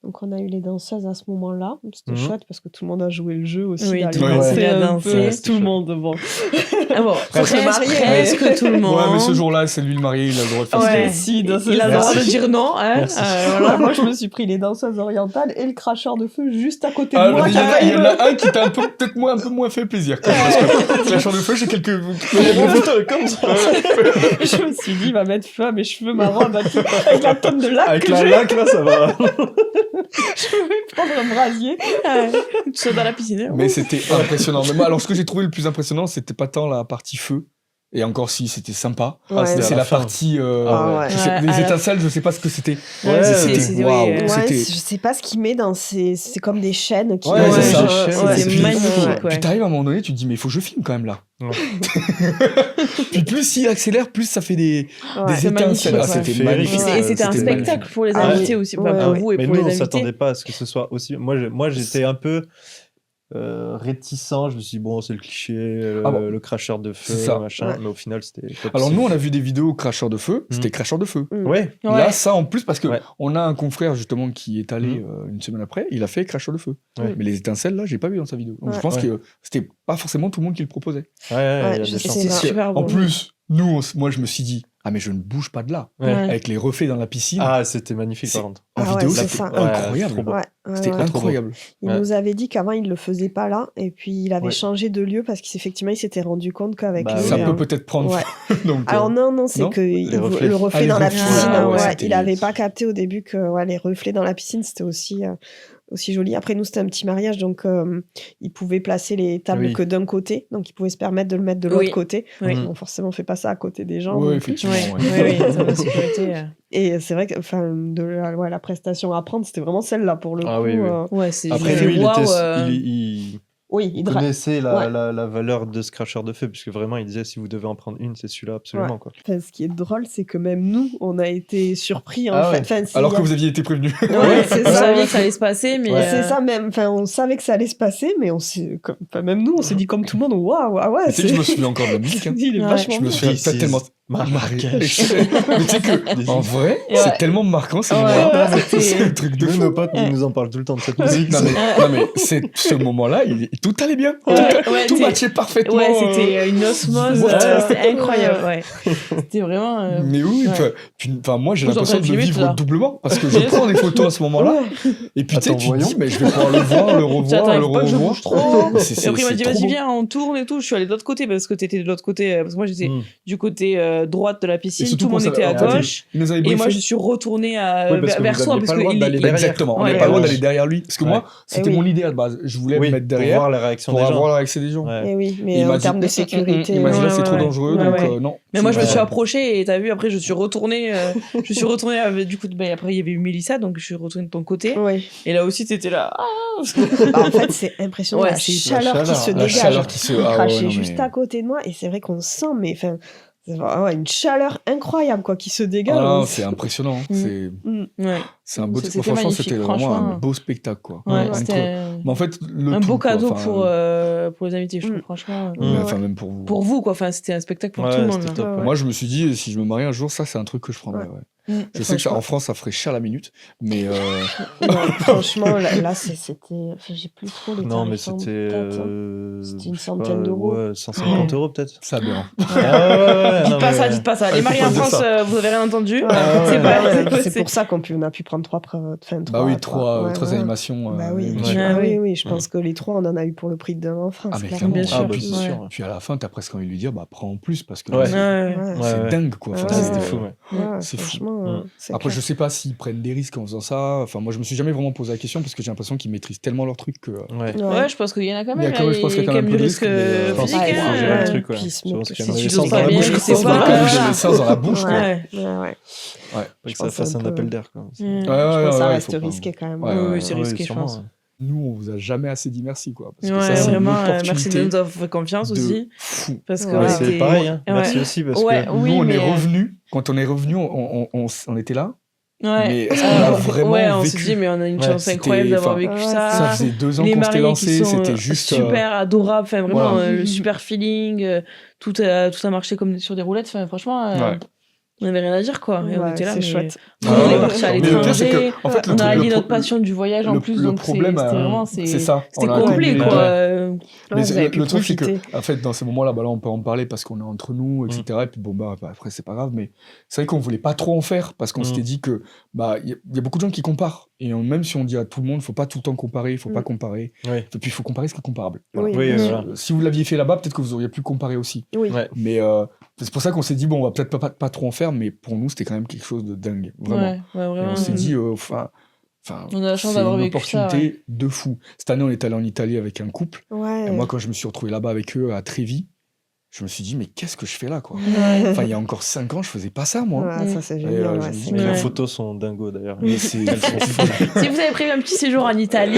Donc, on a eu les danseuses à ce moment-là. C'était Mhm. chouette parce que tout le monde a joué le jeu aussi. Oui, d'aller tout le monde danser s'est un dansé. peu. Ouais, c'était Tout le chouette. monde, bon. Ah bon, Presque marié. presque tout le monde. Ouais, mais ce jour-là, c'est lui le marié, il a le droit de faire Ouais. ce qu'il veut. décide, c'est Il a le ça. droit de dire non. Hein, Merci. Voilà, moi, je me suis pris les danseuses orientales et le cracheur de feu juste à côté de Ah, moi. il y en a un qui t'a peut-être un peu moins fait plaisir. Quand même, parce que la chambre de feu, j'ai quelques. Comme ça. Je me suis dit, il va mettre feu à mes cheveux marrons avec la tonne de lac Avec que la j'ai. laque, là, ça va. Je vais prendre un brasier. Tout ça dans la piscine. Mais c'était impressionnant. Mais moi, alors, ce que j'ai trouvé le plus impressionnant, c'était pas tant la partie feu. Et encore si, c'était sympa. Ouais. C'est C'était à la la fin. partie. Ah ouais. je sais- Ouais, les à la- étincelles, je sais pas ce que c'était. Ouais, c'était c'était- waouh. oui, Ouais, C'était. je sais pas ce qu'il met dans ces... C'est comme des chaînes qui... Ouais, c'est ça. des chaînes, c'est Puis- magnifique. Puis Ouais. t'arrives à un moment donné, tu te dis, mais il faut que je filme quand même là. Ouais. Puis plus il accélère, plus ça fait des Ouais. C'est étincelles. magnifique, Ah, c'était ouais. magnifique. Et Ouais, c'était un C'était spectacle magnifique. pour les Ah invités oui. aussi, Ouais, pour ouais. vous et Mais pour nous, les on invités. s'attendait pas à ce que ce soit aussi. Moi, j'étais un peu réticent. Je me suis dit, bon, c'est le cliché, Ah bon. le cracheur de feu, C'est ça. machin. Ouais. Mais au final, c'était top. Alors nous, on a vu des vidéos cracheurs de feu, c'était Mhm. cracheurs de feu. Ouais. Ouais. Là, ça en plus, parce que Ouais. on a un confrère justement qui est allé une semaine après, il a fait cracheur de feu. Ouais. Mais les étincelles, là, j'ai pas vu dans sa vidéo. Donc je Ouais. pense Ouais. que c'était pas forcément tout le monde qui le proposait. Ouais, il y a je des sais chances. C'est pas. super En bon. plus, nous, moi, je me suis dit, Ah, mais je ne bouge pas de là. Ouais. Avec les reflets dans la piscine. Ah, c'était magnifique C'est- par contre. En Ah ouais, vidéo, c'est c'était ça. incroyable. trop beau. C'était Ouais. incroyable. Il Ouais. nous avait dit qu'avant, il ne le faisait pas là. Et puis, il avait Ouais. changé de lieu parce qu'effectivement, il s'était rendu compte qu'avec Bah les... oui, Ça hein. peut peut-être prendre. Ouais. Donc, Alors non, c'est non que Les reflets. le reflet Ah, les dans la reflets. piscine, Ah, ouais, c'était- il n'avait pas capté au début que les reflets dans la piscine, c'était aussi joli. Après, nous, c'était un petit mariage, donc il pouvait placer les tables Oui. que d'un côté, donc il pouvait se permettre de le mettre de l'autre Oui. côté. Oui. Bon, forcément, on fait pas ça à côté des gens. Ouais, non plus. effectivement. Oui, ouais. oui, oui, la sécurité. Et c'est vrai que la prestation à prendre, c'était vraiment celle-là pour le Ah coup. oui, oui. Ouais, c'est Après, j'ai lui, fait, il, waouh, était, il Oui, il connaissait Ouais. la valeur de ce cracheur de feu, puisque vraiment, il disait si vous devez en prendre une, c'est celui-là, absolument. Quoi. Enfin, ce qui est drôle, c'est que même nous, on a été surpris en Ah fait. ouais. Enfin, s'il Alors y que a- vous aviez été prévenu. Ouais, c'est on ça. savait que ça allait se passer, mais Ouais. C'est ça même. Enfin, on savait que ça allait se passer, mais même nous, on s'est dit comme tout le monde, waouh, ah ouais. Tu sais que je me souviens encore de la musique. Hein. Il est Ouais. vachement Je me bien. souviens This is tellement. Marrakech. Mais tu sais que, en vrai, Et c'est ouais. tellement marquant, ce Ouais, moment-là. ouais, c'était- C'est un truc de Nous, fou. nos potes, ils nous en parlent tout le temps de cette musique. Non, mais ce moment-là, tout allait bien. Ouais, Tout t'es- matchait parfaitement. Ouais, c'était une osmose, What c'était incroyable, ouais. C'était vraiment... Mais oui, ouais. enfin, moi j'ai Vous êtes en l'impression train de de filmer, vivre tout ça. doublement parce que je prends des photos à ce moment-là et puis tu sais, Attends, tu te dis voyons. mais je vais pouvoir le voir, le revoir, T'arrives le pas que je revoir. bouge trop. C'est Et après, il m'a dit, trop vas-y, beau. viens, on tourne et tout. Je suis allée de l'autre côté parce que t'étais de l'autre côté. Parce que moi, j'étais Mm. du côté droite de la Et piscine. surtout Tout le monde qu'on était à savait- gauche. Il nous avait Et moi, briefé. je suis retournée Oui, parce que vers vous soi. aviez Parce pas le droit que d'aller derrière. Exactement, on Ouais, n'est pas le droit ouais. d'aller derrière lui parce que Ouais. moi c'était oui. mon idée à la base. Je voulais Oui, me mettre pour derrière voir la réaction pour des gens. avoir la réaction des gens. Ouais. Eh oui, Et mais il m'a en dit, termes de sécurité. il m'a dit là Ouais, c'est ouais, trop ouais. dangereux Ouais, donc ouais. non. Mais moi, je me Ouais. suis approchée et t'as vu, après, je suis retournée. Du coup, après, il y avait eu Mélissa, donc je suis retournée de ton côté. Oui. Et là aussi, t'étais là. Ah En fait, c'est impressionnant Ouais, la c'est chaleur qui se la La dégage. chaleur qui se Il ah ouais, crachait non, juste mais- à côté de moi et c'est vrai qu'on sent, mais enfin, c'est vraiment une chaleur incroyable quoi qui se dégage. Ah non, On- c'est impressionnant. Mm. C'est Ouais, c'est un beau C'était franchement magnifique, c'était vraiment franchement. un beau spectacle quoi. ouais, Ouais. c'était Mais en fait le un tout, beau quoi. cadeau Enfin, pour les invités, je trouve, Mm. franchement. Mm. mais enfin même pour vous. Pour vous, quoi. Enfin, c'était un spectacle pour Ouais, tout le monde. c'était là. top. Ouais. Moi, je me suis dit, si je me marie un jour, ça, c'est un truc que je prendrais. Ouais. Ouais. Mm. Je sais que ça, en France, ça ferait cher la minute, mais Non, franchement, là, c'était. Enfin, j'ai plus trop les Non, mais tarifs en c'était. tête, C'était une centaine d'euros. Ouais, 150 euros peut-être. ça aberrant. Dites pas ça, dites pas ça. Les faut mariés pas en dire France, ça. vous avez rien entendu. Ouais, C'est ouais, pas. ouais, c'est- c'est pour ça qu'on a pu prendre trois Bah oui, trois trois animations. Bah oui, émissions. Ouais. oui, je pense que les trois, on en a eu pour le prix d'un en France. Ah, mais clairement. bien clairement. sûr. Ah, bah, c'est Ouais. sûr. Puis à la fin, t'as presque envie de lui dire, bah prends en plus, parce que Ouais. c'est Ouais. Ouais. c'est Ouais. dingue, quoi. Enfin, Ouais, Ça, c'est- c'était fou, ouais. Ouais, C'est fou. franchement, Mm. c'est Après, clair. je sais pas s'ils prennent des risques en faisant ça. Enfin, moi, je me suis jamais vraiment posé la question parce que j'ai l'impression qu'ils maîtrisent tellement leur truc que. Ouais. Ouais, je pense qu'il y en a quand Il y a même. quand même- je pense qu'il y a quand même du un peu de risque risque, mais, je pense physique. qu'il faut hein. gérer le truc, ouais. Puis, se Je pense mettre- qu'il y en a si des tu sens doses dans pas la bien, bouche, je quoi. sais On pas. va quand même voilà. j'ai l'essence dans la bouche, quoi. Ouais. Ouais. Ouais. Faut que Je ça pense fasse un un peu- appel d'air, quoi. Mm. Je pense que ça ouais, reste faut pas- risqué quand même. Ouais, Oui, ouais, oui, c'est Ouais, risqué, je sûrement, pense. ouais. Nous, on vous a jamais assez dit merci, quoi. Parce que Ouais, ça, c'est une vraiment, merci de opportunité nous avoir fait confiance de aussi. fou. Parce que Ouais, Ouais, on c'est était- pareil, hein. Ouais. Merci aussi parce Ouais, que. oui, Nous, on mais, est revenus. Quand on est revenus, on était là. Ouais. Mais est-ce qu'on a vraiment ouais, on s'est vécu dit, mais on a une Ouais, chance c'était- incroyable d'avoir enfin, vécu ouais, ça. Ça faisait 2 ans Les qu'on s'était mariés qui lancé. sont C'était juste. super adorables. Enfin, vraiment, voilà. le super feeling. Tout a marché comme sur des roulettes. Enfin, franchement, Ouais. on n'avait rien à dire, quoi. Et on Ouais, était là, c'est mais... chouette. Nous, on est ouais. partis à Mais le pire, c'est l'étranger. que, en fait, le On a truc- allié le notre pro- passion du voyage en le- plus. le Donc, problème, c'était vraiment... c'est ça. C'était On a complet, cumulé quoi. les deux. Mais vous avez pu le truc, c'est profiter. que, en fait, dans ces moments-là, bah là, on peut en parler parce qu'on est entre nous, etc. Et puis, bon, bah, après, c'est pas grave. Mais c'est vrai qu'on voulait pas trop en faire parce qu'on s'était dit que, bah, il y a beaucoup de gens qui comparent. Et même si on dit à tout le monde, faut pas tout le temps comparer, il faut pas comparer. Oui. Et puis, il faut comparer ce qui est comparable. Voilà. Oui, Oui, bien sûr. voilà. Si vous l'aviez fait là-bas, peut-être que vous auriez pu comparer aussi. Oui. Ouais. Mais c'est pour ça qu'on s'est dit, bon, on va peut-être pas trop en faire, mais pour nous, c'était quand même quelque chose de dingue. Vraiment. Ouais, ouais, Et vraiment. on s'est dit, On a la chance c'est d'avoir une vécu ça, opportunité de fou. Cette année, on est allé en Italie avec un couple. Ouais. Et moi, quand je me suis retrouvé là-bas avec eux à Trévis, je me suis dit, mais qu'est-ce que je fais là, quoi? Ouais. Enfin, il y a encore 5 ans, je faisais pas ça, moi. Ouais, ça, c'est Et, génial. je ouais, me dis, c'est mais Les clair. Ouais. photos sont dingos d'ailleurs. Mais c'est Elles sont folles. Si vous avez prévu un petit séjour en Italie,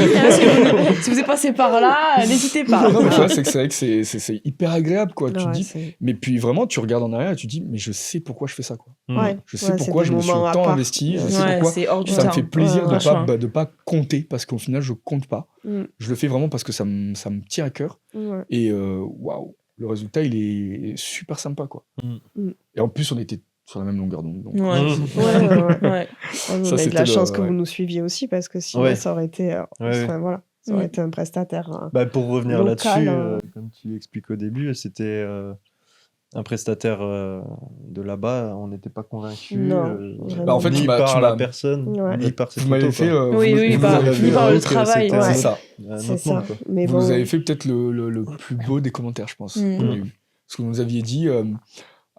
si vous êtes passé par là, n'hésitez pas. Non, mais tu vois, c'est vrai que c'est hyper agréable, quoi. Tu te Ouais, dis, c'est- mais puis vraiment, tu regardes en arrière et tu te dis, mais je sais pourquoi je fais ça, quoi. Ouais. Je sais Ouais, pourquoi c'est je des me suis moments à autant part. investi, je sais Ouais, pourquoi. c'est hors du Ça temps. me fait plaisir Ouais, franchement. de pas compter, parce qu'au final, je compte pas. Mm. Je le fais vraiment parce que ça me tient à cœur. Ouais. Et waouh, le résultat, il est super sympa, quoi. Mm. Et en plus, on était sur la même longueur d'onde. donc- Ouais. Mm. Ouais, ouais, ouais. Ouais. On Ça, a eu de c'était la chance le- que ouais. vous nous suiviez aussi parce que sinon Ouais. ça aurait été, Ouais, enfin, voilà, ça aurait Mm. été un prestataire. Bah, pour revenir Local, là-dessus, comme tu expliques au début, c'était un prestataire de là-bas, on n'était pas convaincus. Non, vraiment. Bah, en fait, ni tu m'as- par tu la m'as- personne, Ouais. ni par ses Vous m'avez photos. fait. quoi. Oui, vous par- avez- ni par le que travail, c'était- ouais. C'est ça. Un C'est autre ça. monde, quoi. Mais Vous bon, nous avez fait peut-être le plus beau des commentaires, je pense. Mm. qu'on a eu. Parce que vous nous aviez dit.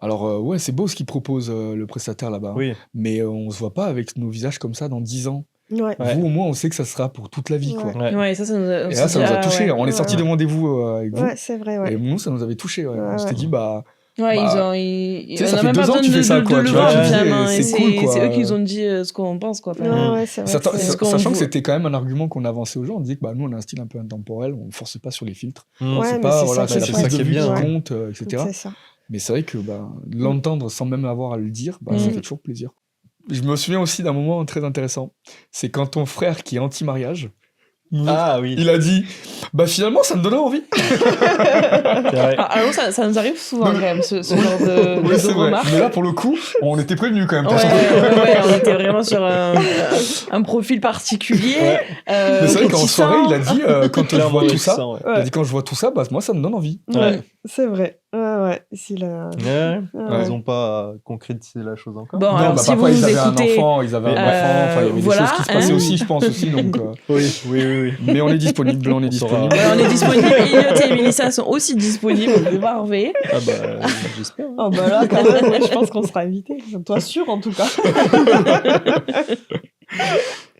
Alors, ouais, c'est beau ce qu'il propose, le prestataire là-bas. Oui, Mais on se voit pas avec nos visages comme ça dans 10 ans. ouais. Ouais. Vous, au moins, on sait que ça sera pour toute la vie, quoi. ouais. Ouais, ça nous a, on Et s'est là, ça dit, nous a ah, touché. ouais. On est Ouais, sorti ouais. de rendez-vous avec vous. Ouais, c'est vrai, ouais. Et nous, ça nous avait touché. Ouais. Ouais, On s'était ouais. dit, bah. Ouais, Bah, ils tu sais, ça on a fait même 2 pas ans besoin que tu fais ça, de quoi, le tu vendre, vois, finalement. c'est Et cool, quoi. c'est eux qui ont dit ce qu'on pense, quoi. Enfin, Ouais, c'est vrai. Sachant, que c'est ce qu'on sachant que voit. c'était quand même un argument qu'on avançait aux gens, on disait que bah, nous on a un style un peu intemporel, on ne force pas sur les filtres. Mm. Ouais, C'est mais pas c'est voilà, ça c'est qui la est prise chouette. de vue qui bien, ouais. compte, etc. C'est ça. Mais c'est vrai que bah, l'entendre sans même avoir à le dire, bah, ça Mm. fait toujours plaisir. Je me souviens aussi d'un moment très intéressant. C'est quand ton frère qui est anti-mariage, Ah oui, il a dit bah finalement ça me donnait envie. c'est vrai. Alors, ça nous arrive souvent, Non, quand mais- même, ce genre de, Oui, de c'est vrai. remarques. Mais là pour le coup, on était prévenus quand même. Ouais, attention. ouais, on était vraiment sur un profil particulier. Ouais. Mais c'est vrai qu'en réticent. soirée, il a dit quand je Clairement vois tout ça, réticent, ouais. il a dit quand je vois tout ça, bah moi ça me donne envie. Ouais. C'est vrai. Ouais, ouais. S'il a... Ouais. Ouais. Ils n'ont pas concrétisé la chose encore. Bon, Non, alors, bah, si parfois vous ils nous avaient écoutez, un enfant, ils avaient un enfant, enfin il y avait voilà, des choses qui se passaient hein. aussi, je pense aussi. Donc, Oui, oui, oui, oui. mais on est disponible, on est On saura. disponible. voilà, on est disponible. Elliot et Mélissa sont aussi disponibles. Vous pouvez pas enlever. Ah bah, j'espère. hein. Oh bah là, quand même, ouais, je pense qu'on sera invité. Toi sûr, en tout cas.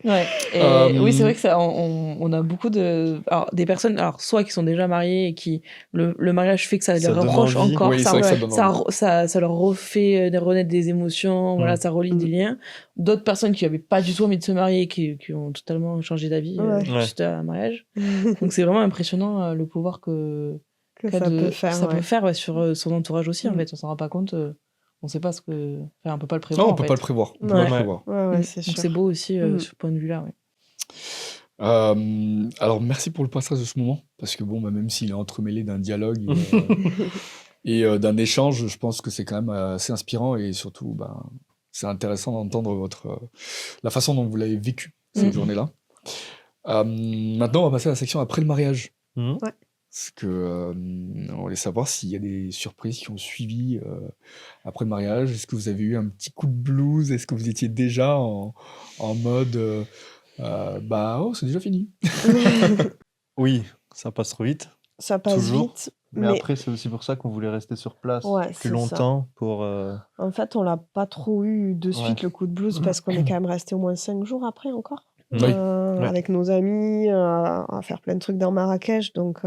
Ouais. Et oui, c'est vrai que ça, on a beaucoup de, alors, des personnes, alors soit qui sont déjà mariées et qui le mariage fait que ça les Ça donne rapproche envie. encore, Oui, c'est ça, vrai que ça donne envie. ça leur refait renaître des émotions, voilà, ça relie des liens. D'autres personnes qui n'avaient pas du tout envie de se marier, qui ont totalement changé d'avis Ouais. Ouais. suite à un mariage. Donc c'est vraiment impressionnant le pouvoir que Ça peut faire. ça ouais. peut faire ouais, sur son entourage aussi. En fait, on s'en rend pas compte. On sait pas ce que, enfin, on peut pas le prévoir. Non, on en peut fait. pas le prévoir. On peut Ouais. pas le prévoir. Ouais, ouais, c'est Donc sûr. c'est beau aussi Mm. sur ce point de vue-là. Ouais. Alors merci pour le passage de ce moment, parce que bon, bah, même s'il est entremêlé d'un dialogue et d'un échange, je pense que c'est quand même assez inspirant et surtout, bah, c'est intéressant d'entendre la façon dont vous l'avez vécu cette journée-là. Maintenant, on va passer à la section après le mariage. Mhm. Parce que on voulait savoir s'il y a des surprises qui ont suivi après le mariage. Est-ce que vous avez eu un petit coup de blues? Est-ce que vous étiez déjà en mode bah oh c'est déjà fini? Oui, ça passe trop vite. Ça passe Toujours. vite. Mais, Mais après, c'est aussi pour ça qu'on voulait rester sur place Ouais, c'est plus longtemps pour. en fait, on l'a pas trop eu de suite Ouais. le coup de blues parce qu'on est quand même resté au moins 5 jours après encore. Oui. Ouais. Avec nos amis, à faire plein de trucs dans Marrakech. Donc,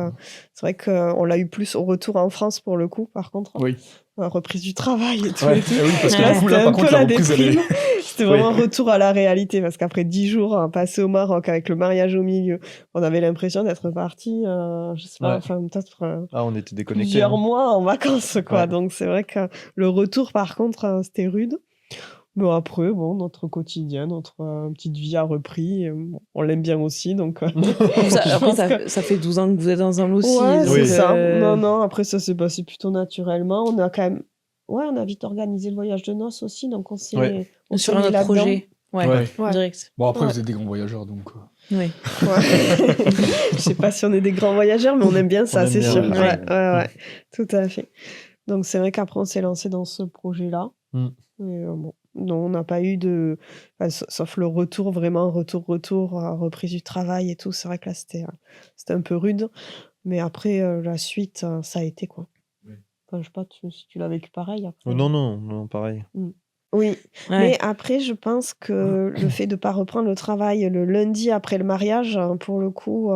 c'est vrai qu'on l'a eu plus au retour en France pour le coup, par contre. Oui. Reprise du travail et tout. Ouais. Et tout. Eh oui, parce que Ouais, du coup C'était là par un contre peu la la reprise elle est... déprime. C'était vraiment un retour à la réalité parce qu'après 10 jours passés au Maroc avec le mariage au milieu, on avait l'impression d'être parti, je sais pas, Ouais. enfin peut-être Ah, on était déconnectés. plusieurs hein. mois en vacances, quoi. Ouais. Donc c'est vrai que le retour, par contre, c'était rude. Mais après, bon, notre quotidien, notre petite vie a repris. On l'aime bien aussi, donc... Ça, je après, pense que- ça fait 12 ans que vous êtes ensemble aussi. Ouais, donc, c'est ça. euh, Non, non, après, ça s'est passé plutôt naturellement. On a quand même... Ouais, on a vite organisé le voyage de noces aussi, donc on s'est... Ouais. on sur s'est un mis autre là-dedans. projet. Ouais, Ouais. Ouais. direct. Bon après Ouais. vous êtes des grands voyageurs donc Oui. Ouais. Je sais pas si on est des grands voyageurs, mais on aime bien ça, On aime c'est bien sûr. voyager. Ouais, tout à fait. Donc c'est vrai qu'après on s'est lancé dans ce projet-là. Mm. Et, bon, non, on n'a pas eu de, enfin, sauf le retour vraiment retour, reprise du travail et tout. C'est vrai que là c'était un peu rude, mais après la suite ça a été quoi. Enfin, je sais pas si tu l'as vécu pareil après. Oh, non, non, non, pareil. Oui, Ouais. mais après, je pense que le fait de ne pas reprendre le travail le lundi après le mariage, pour le coup,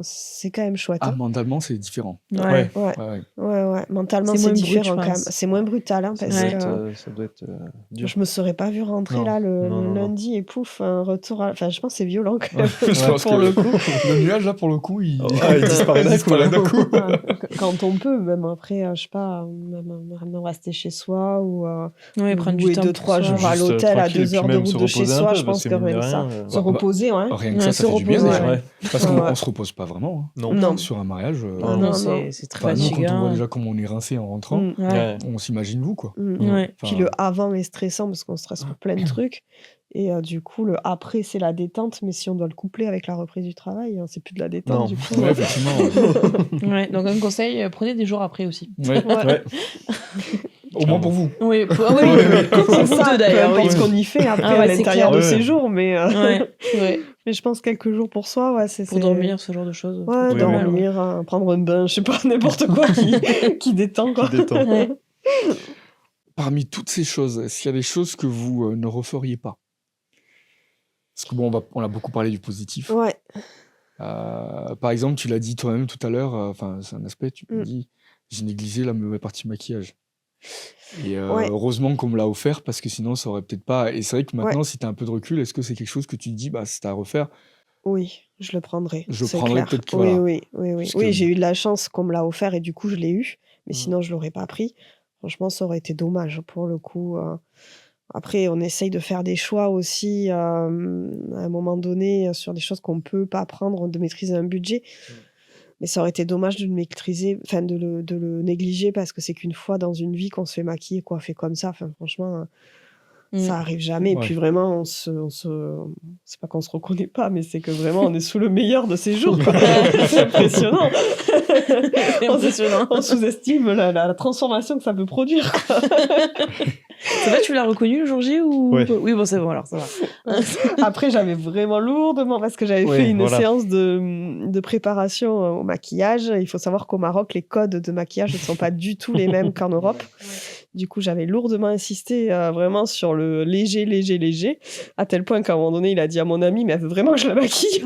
c'est quand même chouette. ah hein. mentalement c'est différent. Ouais. Ouais, Ouais. ouais. Mentalement, C'est c'est moins brut, différent je quand même. pense. C'est moins brutal, hein, Ça parce doit Ouais. que ça doit être dur. je me serais pas vue rentrer Non. là le Non, non, non. lundi et pouf, un retour. Enfin, je pense que c'est violent quand même. Je pense pour que le coup. le nuage là pour le coup il, il disparaît d'un coup. d'un coup. Ouais, quand on peut, même après, je sais pas, même rester chez soi ou Ouais, prendre du louer temps 2-3 pour soi. jours à Juste l'hôtel à tranquille, et 2 puis heures de même route se de chez reposer un soi, peu, je parce pense que que mine de rien que ça. rien, Se reposer, ouais. Rien que Ouais, ça se fait du bien reposer, déjà. ouais. Parce qu'on Ouais. on se repose pas vraiment Non. Non. sur un mariage. Ah, Non, non. c'est très Enfin, nous quand on fatigant. voit déjà comment on est rincé en rentrant, Mm. Ouais. Ouais. on s'imagine vous quoi. Mm. Ouais. Puis le avant est stressant parce qu'on stresse pour plein de trucs. Et du coup, le après, c'est la détente, mais si on doit le coupler avec la reprise du travail, c'est plus de la détente, Non. du coup. Ouais, effectivement. Ouais, donc un conseil, prenez des jours après aussi. Ouais. Ouais. Au moins pour vous. Oui, Oui, comme c'est vous ça, deux d'ailleurs. peu importe Oui. ce qu'on y fait après Ah ouais, à c'est l'intérieur clair. de Ouais. ces jours, mais, Ouais. mais je pense quelques jours pour soi, ouais, c'est... Pour dormir, ce genre de choses. Ouais, Oui, dormir, prendre un bain, je sais pas, n'importe quoi qui détend, quoi. Qui détend. Ouais. Parmi toutes ces choses, est-ce qu'il y a des choses que vous ne referiez pas? Parce que bon, on a beaucoup parlé du positif. Ouais. Par exemple, tu l'as dit toi-même tout à l'heure, enfin, c'est un aspect, tu me dis, j'ai négligé la mauvaise partie maquillage. Et Ouais. heureusement qu'on me l'a offert, parce que sinon, ça aurait peut-être pas. Et c'est vrai que maintenant, si tu as un peu de recul, est-ce que c'est quelque chose que tu te dis, bah, c'est à refaire? Oui, je le prendrai. Je c'est prendrai clair. peut-être que, Oui, voilà. oui. Parce Oui, que- j'ai eu de la chance qu'on me l'a offert et du coup, je l'ai eu. Mais Mm. sinon, je l'aurais pas pris. Franchement, ça aurait été dommage pour le coup. Après, on essaye de faire des choix aussi à un moment donné sur des choses qu'on peut pas prendre, de maîtriser un budget. Mais ça aurait été dommage de le maîtriser, enfin de le négliger parce que c'est qu'une fois dans une vie qu'on se fait maquiller, coiffer comme ça. Enfin, franchement, ça arrive jamais. Et Ouais. puis vraiment, c'est pas qu'on se reconnaît pas, mais c'est que vraiment, on est sous le meilleur de ces jours, quoi. C'est impressionnant. C'est impressionnant. On sous-estime la transformation que ça peut produire, quoi. Ça va, tu l'as reconnu le jour J ou... Ouais. Oui, bon, c'est bon, alors ça va. Après, j'avais vraiment lourdement, parce que j'avais Ouais, fait une voilà. séance de préparation au maquillage. Il faut savoir qu'au Maroc, les codes de maquillage ne sont pas du tout les mêmes qu'en Europe. Du coup, j'avais lourdement insisté vraiment sur le léger, à tel point qu'à un moment donné, il a dit à mon ami, mais elle veut vraiment que je la maquille.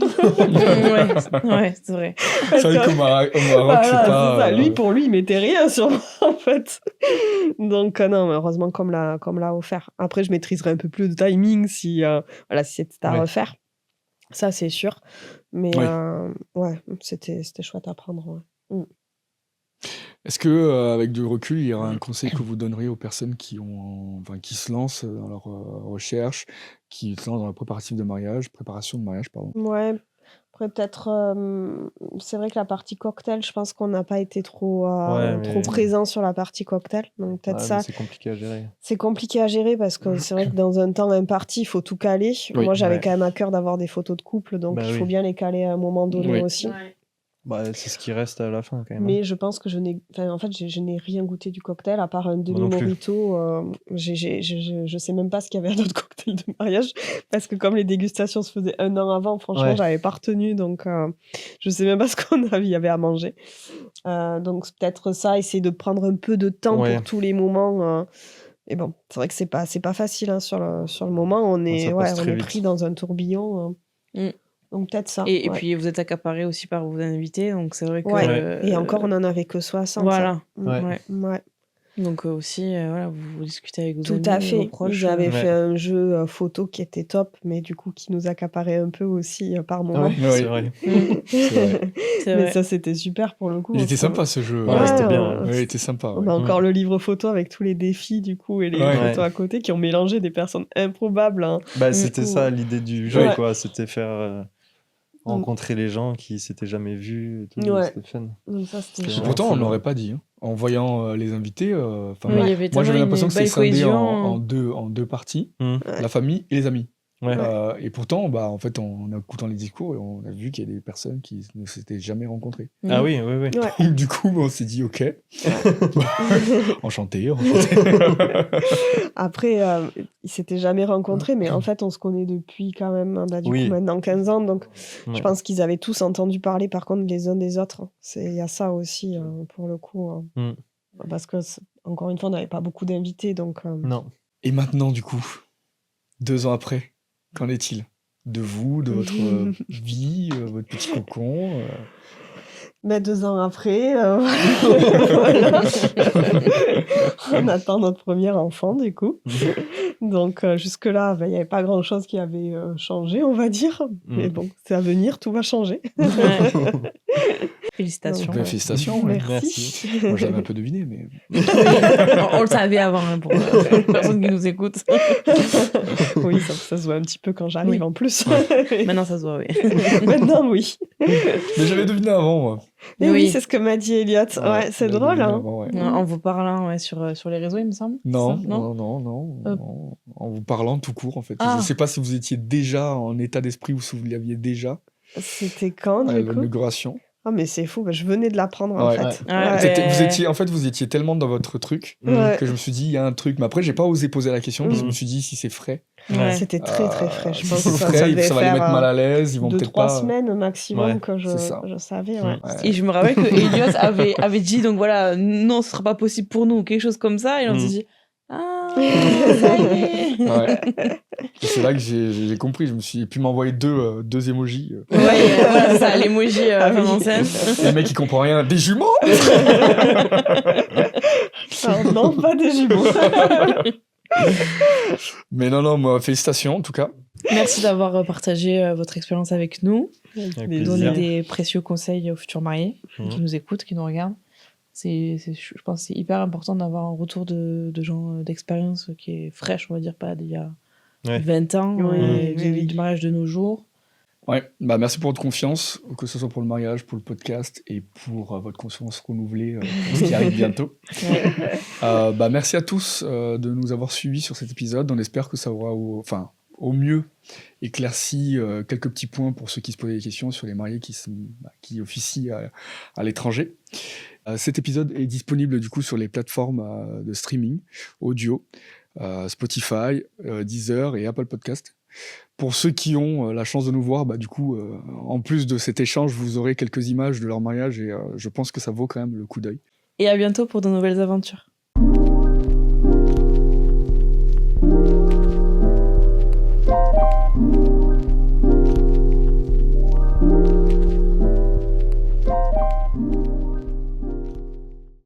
Ouais, c'est vrai. C'est vrai qu'au Maroc, Voilà, c'est pas. ça. Lui, pour lui, il mettait rien sur moi, en fait. Donc, non, mais heureusement qu'on me l'a offert. Après, je maîtriserai un peu plus de timing si c'était à Ouais. refaire. Ça, c'est sûr. Mais Oui. ouais, c'était chouette à prendre. Ouais. Est-ce que, avec du recul, il y aura un conseil que vous donneriez aux personnes qui se lancent dans leur recherche, qui se lancent dans la préparation de mariage, pardon. Ouais. Après, peut-être, c'est vrai que la partie cocktail, je pense qu'on n'a pas été trop présent sur la partie cocktail. Donc, peut-être Ouais, ça. mais c'est compliqué à gérer. C'est compliqué à gérer parce que c'est vrai que dans un temps imparti, il faut tout caler. Oui. Moi, j'avais Ouais. quand même à cœur d'avoir des photos de couple, donc Bah il faut oui. bien les caler à un moment donné Oui. aussi. Bah, c'est ce qui reste à la fin, quand même. Mais je pense que je n'ai rien goûté du cocktail à part un non plus. demi-mojito. Je sais même pas ce qu'il y avait à notre cocktail de mariage parce que comme les dégustations se faisaient un an avant, franchement, Ouais. j'avais pas retenu, donc je sais même pas ce qu'il y avait à manger. Donc c'est peut-être ça, essayer de prendre un peu de temps Ouais. pour tous les moments. Et bon, c'est vrai que c'est pas facile hein, sur le moment. On est, ça passe on très est vite. pris dans un tourbillon. Donc peut-être ça. Et ouais. puis, vous êtes accaparé aussi par vos invités, donc c'est vrai que... Ouais. Et encore, on en avait que 60. Voilà. Ouais. Ouais. Ouais. Donc aussi, voilà, vous discutez avec vos Tout amis, à vos fait. proches. Ils avaient Ouais. fait un jeu photo qui était top, mais du coup qui nous accaparait un peu aussi par moment. Ouais, Ouais. c'est vrai. C'est vrai. C'est Mais vrai. ça, c'était super pour le coup. Il On était se- sympa ce jeu. Ouais, c'était bien, on- ouais. Ouais, il était sympa. On Ouais. a encore le livre photo avec tous les défis du coup et les Ouais. photos à côté qui ont mélangé des personnes improbables. Hein. Bah, c'était coup, ça l'idée du jeu, Ouais. quoi. C'était faire rencontrer les gens qui s'étaient jamais vus. Et tout, Ouais. c'était fun. Donc ça, c'était Et chouette. Pourtant, on Cool, n'aurait ouais. pas dit. Hein. En voyant les invités, enfin, Oui, il y avait moi j'avais tellement l'impression une que c'était belle scindé cohésion. en deux parties, Hmm. la famille et les amis. Ouais. Et pourtant, bah, en fait, en écoutant les discours, on a vu qu'il y a des personnes qui ne s'étaient jamais rencontrées. Ah oui, oui, oui. Ouais. Donc, du coup, on s'est dit, ok, enchanté. Après, ils s'étaient jamais rencontrés, mais en fait, on se connaît depuis quand même du Oui. coup maintenant 15 ans. Donc, je Ouais. pense qu'ils avaient tous entendu parler par contre les uns des autres. Il y a ça aussi pour le coup. Mm. Parce que, encore une fois, on n'avait pas beaucoup d'invités. Donc, Non. Et maintenant, du coup, 2 ans après, qu'en est-il de vous, de votre vie, votre petit cocon mais 2 ans après, voilà. On attend notre premier enfant, du coup. Donc, jusque-là, il n'y avait pas grand-chose qui avait changé, on va dire. Mais bon, c'est à venir, tout va changer. Félicitations. Donc, Félicitations. ouais. Merci. Moi, j'avais un peu deviné, mais On le savait avant, hein, pour les personnes qui nous écoutent. Oui, ça se voit un petit peu quand j'arrive Oui. en plus. Maintenant, ça se voit, oui. Maintenant, oui. mais j'avais deviné avant. Moi. Et oui, Oui. c'est ce que m'a dit Elliot. Ouais, c'est j'avais drôle. deviné Hein. avant, ouais. En vous parlant sur les réseaux, il me semble. Non, C'est ça, non non. Euh. En vous parlant tout court, en fait. Ah. Je sais pas si vous étiez déjà en état d'esprit ou si vous l'aviez déjà C'était quand, à du coup l'inauguration. Oh, mais c'est fou. Je venais de l'apprendre, en Ouais. fait. Ouais. Vous étiez tellement dans votre truc Ouais. que je me suis dit, il y a un truc. Mais après, j'ai pas osé poser la question parce que je Mhm. me suis dit, si c'est frais, Ouais. C'était très, très frais. Je si pense c'est que ça frais, devait ça va les mettre faire mal à l'aise. Ils vont peut-être 2-3 pas. semaines au maximum Ouais, que c'est ça. je savais. Ouais. Ouais. Et je me rappelle que Elliot avait dit, donc voilà, non, ce sera pas possible pour nous, quelque chose comme ça. Et on s'est dit, ah, ça y est. Ouais. Et c'est là que j'ai compris. Je me suis. Et puis m'envoyer deux emojis. Ouais, voilà, c'est ça, l'emoji Ah oui. femme enceinte. Et le mec, il comprend rien. Des jumeaux. Alors, non, pas des jumeaux. Mais non, moi, félicitations en tout cas. Merci d'avoir partagé votre expérience avec nous, Avec donné plaisir. des précieux conseils aux futurs mariés qui nous écoutent, qui nous regardent. Je pense que c'est hyper important d'avoir un retour de gens d'expérience qui est fraîche, on va dire, pas d'il y a Ouais. 20 ans, Oui, oui. du mariage de nos jours. Ouais, bah merci pour votre confiance, que ce soit pour le mariage, pour le podcast et pour votre confiance renouvelée pour ce qui arrive bientôt. Bah merci à tous de nous avoir suivis sur cet épisode. On espère que ça aura au mieux éclairci quelques petits points pour ceux qui se posaient des questions sur les mariés qui officient à l'étranger. Cet épisode est disponible du coup sur les plateformes de streaming audio, Spotify, Deezer et Apple Podcast. Pour ceux qui ont la chance de nous voir, bah, du coup, en plus de cet échange, vous aurez quelques images de leur mariage et je pense que ça vaut quand même le coup d'œil. Et à bientôt pour de nouvelles aventures.